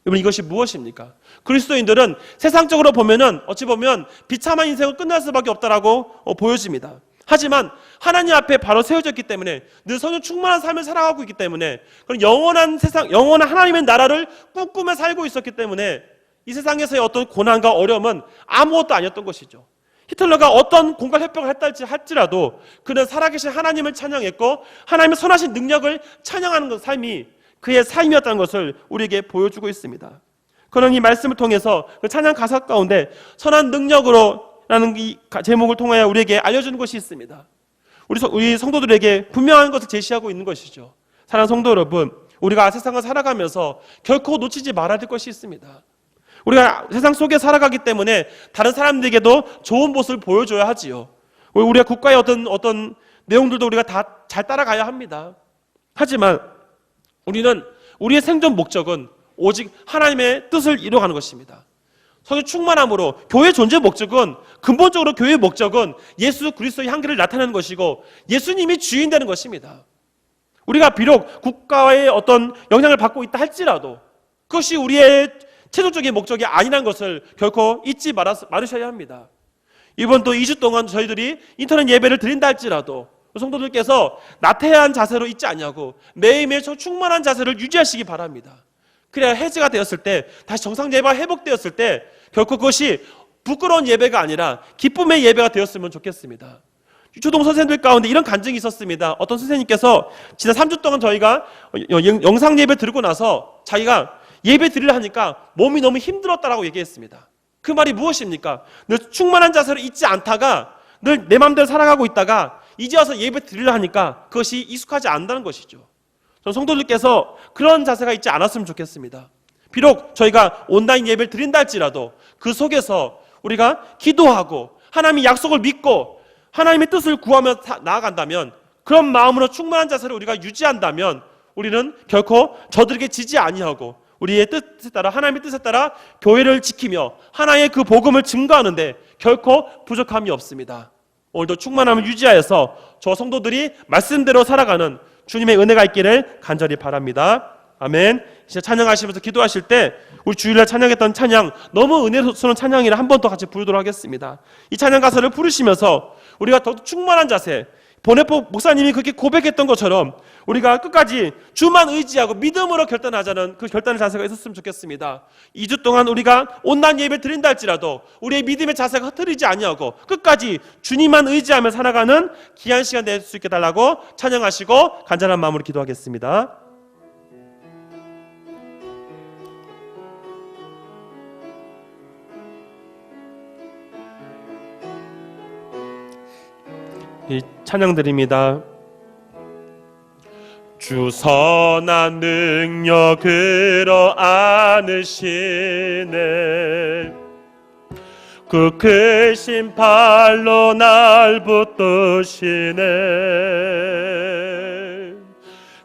여러분, 이것이 무엇입니까? 그리스도인들은 세상적으로 보면은 어찌 보면 비참한 인생을 끝날 수밖에 없다라고 보여집니다. 하지만 하나님 앞에 바로 세워졌기 때문에 늘 성령 충만한 삶을 살아가고 있기 때문에 그런 영원한 세상, 영원한 하나님의 나라를 꿈꾸며 살고 있었기 때문에 이 세상에서의 어떤 고난과 어려움은 아무것도 아니었던 것이죠. 히틀러가 어떤 공갈 협박을 했다 할지라도 그는 살아계신 하나님을 찬양했고 하나님의 선하신 능력을 찬양하는 삶이 그의 삶이었다는 것을 우리에게 보여주고 있습니다. 그런 이 말씀을 통해서 그 찬양 가사 가운데 선한 능력으로라는 이 제목을 통하여 우리에게 알려주는 것이 있습니다. 우리 성도들에게 분명한 것을 제시하고 있는 것이죠. 사랑하는 성도 여러분, 우리가 세상을 살아가면서 결코 놓치지 말아야 될 것이 있습니다. 우리가 세상 속에 살아가기 때문에 다른 사람들에게도 좋은 모습을 보여줘야 하지요. 우리가 국가의 어떤 내용들도 우리가 다 잘 따라가야 합니다. 하지만 우리는 우리의 생존 목적은 오직 하나님의 뜻을 이루어가는 것입니다. 성령 충만함으로 교회의 존재 목적은, 근본적으로 교회의 목적은 예수 그리스도의 향기를 나타내는 것이고 예수님이 주인 되는 것입니다. 우리가 비록 국가의 어떤 영향을 받고 있다 할지라도 그것이 우리의 최종적인 목적이 아니라는 것을 결코 잊지 말으셔야 합니다. 이번 또 2주 동안 저희들이 인터넷 예배를 드린다 할지라도 성도들께서 나태한 자세로 있지 않냐고 매일매일 충만한 자세를 유지하시기 바랍니다. 그래야 해제가 되었을 때, 다시 정상 예배가 회복되었을 때 결코 그것이 부끄러운 예배가 아니라 기쁨의 예배가 되었으면 좋겠습니다. 초등 선생님들 가운데 이런 간증이 있었습니다. 어떤 선생님께서 지난 3주 동안 저희가 영상 예배 드리고 나서 자기가 예배 드리려 하니까 몸이 너무 힘들었다라고 얘기했습니다. 그 말이 무엇입니까? 늘 충만한 자세로 있지 않다가 늘 내 마음대로 살아가고 있다가 이제 와서 예배 드리려 하니까 그것이 익숙하지 않다는 것이죠. 저는 성도들께서 그런 자세가 있지 않았으면 좋겠습니다. 비록 저희가 온라인 예배를 드린다 할지라도 그 속에서 우리가 기도하고 하나님의 약속을 믿고 하나님의 뜻을 구하며 나아간다면, 그런 마음으로 충만한 자세를 우리가 유지한다면 우리는 결코 저들에게 지지 아니하고 우리의 뜻에 따라, 하나님의 뜻에 따라 교회를 지키며 하나의 그 복음을 증거하는데 결코 부족함이 없습니다. 오늘도 충만함을 유지하여서 저 성도들이 말씀대로 살아가는 주님의 은혜가 있기를 간절히 바랍니다. 아멘. 이제 찬양하시면서 기도하실 때 우리 주일날 찬양했던 찬양, 너무 은혜스러운 찬양이라 한 번 더 같이 부르도록 하겠습니다. 이 찬양 가사를 부르시면서 우리가 더 충만한 자세, 보네포 목사님이 그렇게 고백했던 것처럼 우리가 끝까지 주만 의지하고 믿음으로 결단하자는 그 결단의 자세가 있었으면 좋겠습니다. 2주 동안 우리가 온라인 예배를 드린다 할지라도 우리의 믿음의 자세가 흐트리지 아니하고 끝까지 주님만 의지하며 살아가는 귀한 시간 될 수 있게 달라고 찬양하시고 간절한 마음으로 기도하겠습니다. 이 찬양 드립니다. 주 선한 능력으로 안으시네, 그 크신 팔로 날 붙드시네.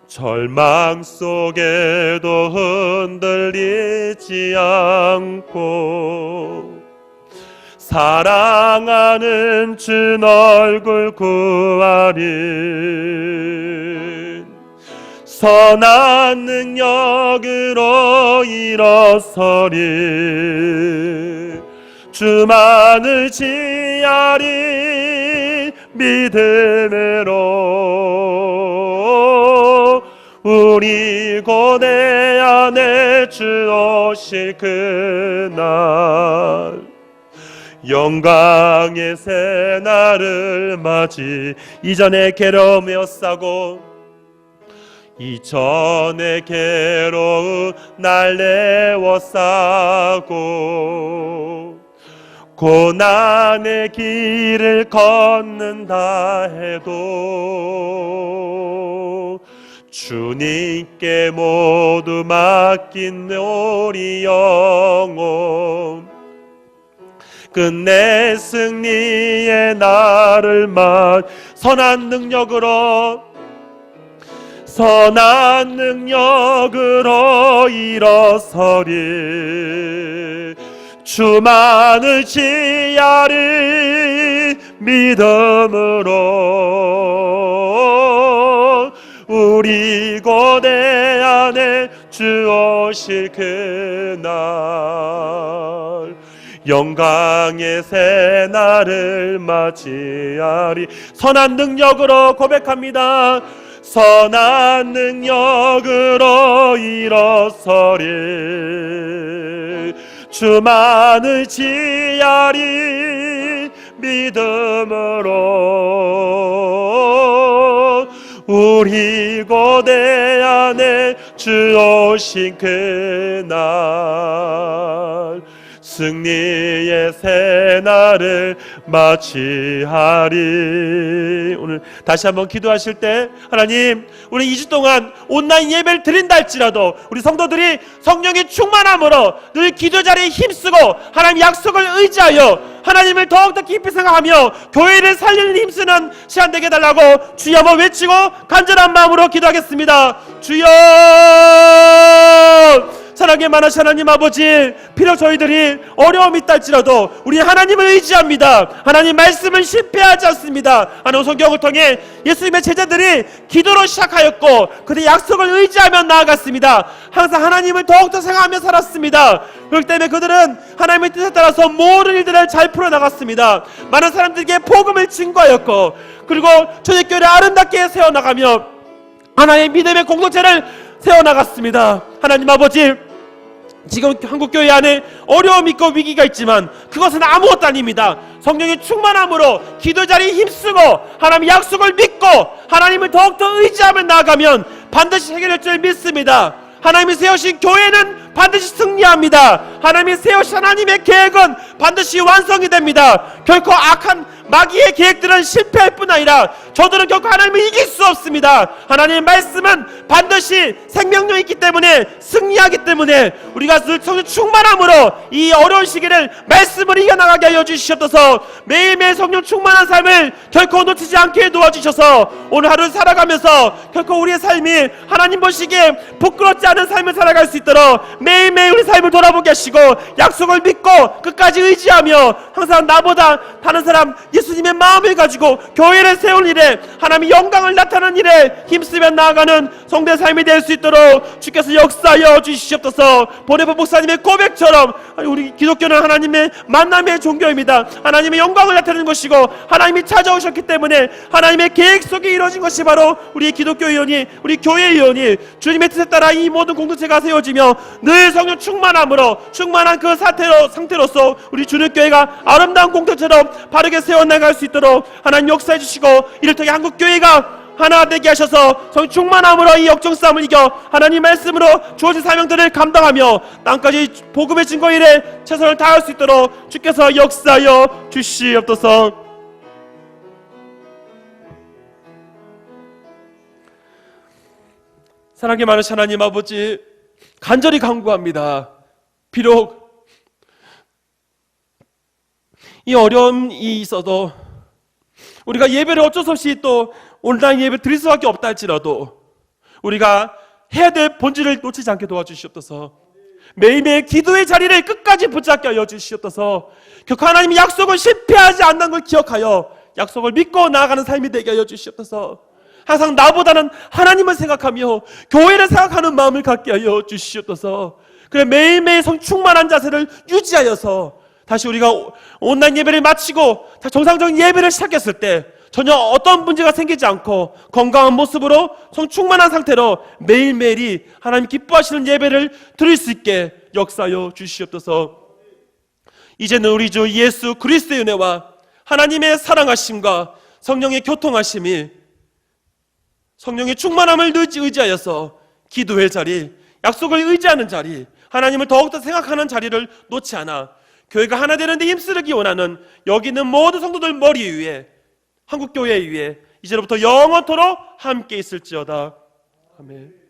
절망 속에도 흔들리지 않고 사랑하는 주 얼굴 구하리. 선한 능력으로 일어서리. 주만을 지하리. 믿음으로 우리 고대 안에 주 오실 그날, 영광의 새날을 맞이. 이전에 괴로움에 싸고 이전에 괴로운 날 내워 싸고 고난의 길을 걷는다 해도 주님께 모두 맡긴 우리 영혼, 끝내 승리의 날을 선한 능력으로 일어서리. 주만을 지하리. 믿음으로 우리 고대 안에 주 오실 그날, 영광의 새날을 맞이하리. 선한 능력으로 고백합니다. 선한 능력으로 일어서리. 주만을 지하리. 믿음으로 우리 고대 안에 주 오신 그날, 승리의 새날을 맞이하리. 오늘 다시 한번 기도하실 때, 하나님, 우리 2주 동안 온라인 예배를 드린다 할지라도 우리 성도들이 성령의 충만함으로 늘 기도 자리에 힘쓰고 하나님 약속을 의지하여 하나님을 더욱더 깊이 생각하며 교회를 살리는 힘쓰는 시간 되게 해달라고 주여 한번 외치고 간절한 마음으로 기도하겠습니다. 주여, 사랑에 많으신 하나님 아버지, 비록 저희들이 어려움이 있다 할지라도 우리 하나님을 의지합니다. 하나님 말씀은 실패하지 않습니다. 하나님 성경을 통해 예수님의 제자들이 기도로 시작하였고 그들의 약속을 의지하며 나아갔습니다. 항상 하나님을 더욱더 생각하며 살았습니다. 그렇기 때문에 그들은 하나님의 뜻에 따라서 모든 일들을 잘 풀어나갔습니다. 많은 사람들에게 복음을 증거하였고, 그리고 초대교회를 아름답게 세워나가며 하나님의 믿음의 공동체를 세워나갔습니다. 하나님 아버지, 지금 한국교회 안에 어려움이 있고 위기가 있지만 그것은 아무것도 아닙니다. 성령의 충만함으로 기도 자리에 힘쓰고 하나님의 약속을 믿고 하나님을 더욱더 의지하며 나아가면 반드시 해결될 줄 믿습니다. 하나님이 세우신 교회는 반드시 승리합니다. 하나님이 세우신 하나님의 계획은 반드시 완성이 됩니다. 결코 악한 마귀의 계획들은 실패할 뿐 아니라 저들은 결코 하나님을 이길 수 없습니다. 하나님의 말씀은 반드시 생명력이 있기 때문에, 승리하기 때문에 우리가 늘 성령 충만함으로 이 어려운 시기를 말씀으로 이겨나가게 하여 주시옵소서. 매일매일 성령 충만한 삶을 결코 놓치지 않게 도와주셔서 오늘 하루 살아가면서 결코 우리의 삶이 하나님 보시기에 부끄럽지 않은 삶을 살아갈 수 있도록 매일매일 우리 삶을 돌아보게 하시고 약속을 믿고 끝까지 의지하며 항상 나보다 다른 사람 예수님의 마음을 가지고 교회를 세울 일에 하나님의 영광을 나타내는 일에 힘쓰며 나아가는 성도의 삶이 될 수 있도록 주께서 역사하여 주시옵소서. 보네보 목사님의 고백처럼 우리 기독교는 하나님의 만남의 종교입니다. 하나님의 영광을 나타내는 것이고 하나님이 찾아오셨기 때문에 하나님의 계획 속에 이루어진 것이 바로 우리 기독교의원이, 우리 교회의원이 주님의 뜻에 따라 이 모든 공동체가 세워지며 늘 성령 충만함으로 충만한 그 상태로서 우리 주님교회가 아름다운 공동체처럼 바르게 세워나갈 수 있도록 하나님 역사해 주시고 이를 통해 한국교회가 하나 되게 하셔서 성령 충만함으로 이 역정싸움을 이겨 하나님 말씀으로 주어진 사명들을 감당하며 땅까지 복음의 증거 일에 최선을 다할 수 있도록 주께서 역사하여 주시옵소서. 사랑이 많으신 하나님 아버지, 간절히 간구합니다. 비록 이 어려움이 있어도 우리가 예배를 어쩔 수 없이 또 온라인 예배 드릴 수밖에 없다 할지라도 우리가 해야 될 본질을 놓치지 않게 도와주시옵소서. 매일매일 기도의 자리를 끝까지 붙잡게 하여 주시옵소서. 결코 하나님의 약속을 실패하지 않는 걸 기억하여 약속을 믿고 나아가는 삶이 되게 하여 주시옵소서. 항상 나보다는 하나님을 생각하며 교회를 생각하는 마음을 갖게 하여 주시옵소서. 그래 매일매일 성충만한 자세를 유지하여서 다시 우리가 온라인 예배를 마치고 정상적인 예배를 시작했을 때 전혀 어떤 문제가 생기지 않고 건강한 모습으로 성충만한 상태로 매일매일이 하나님 기뻐하시는 예배를 드릴 수 있게 역사하여 주시옵소서. 이제는 우리 주 예수 그리스도의 은혜와 하나님의 사랑하심과 성령의 교통하심이 성령의 충만함을 의지하여서 기도의 자리, 약속을 의지하는 자리, 하나님을 더욱더 생각하는 자리를 놓지 않아 교회가 하나 되는 데 힘쓰기 원하는 여기 있는 모든 성도들 머리 위에, 한국교회 위에 이제로부터 영원토록 함께 있을지어다. 아멘.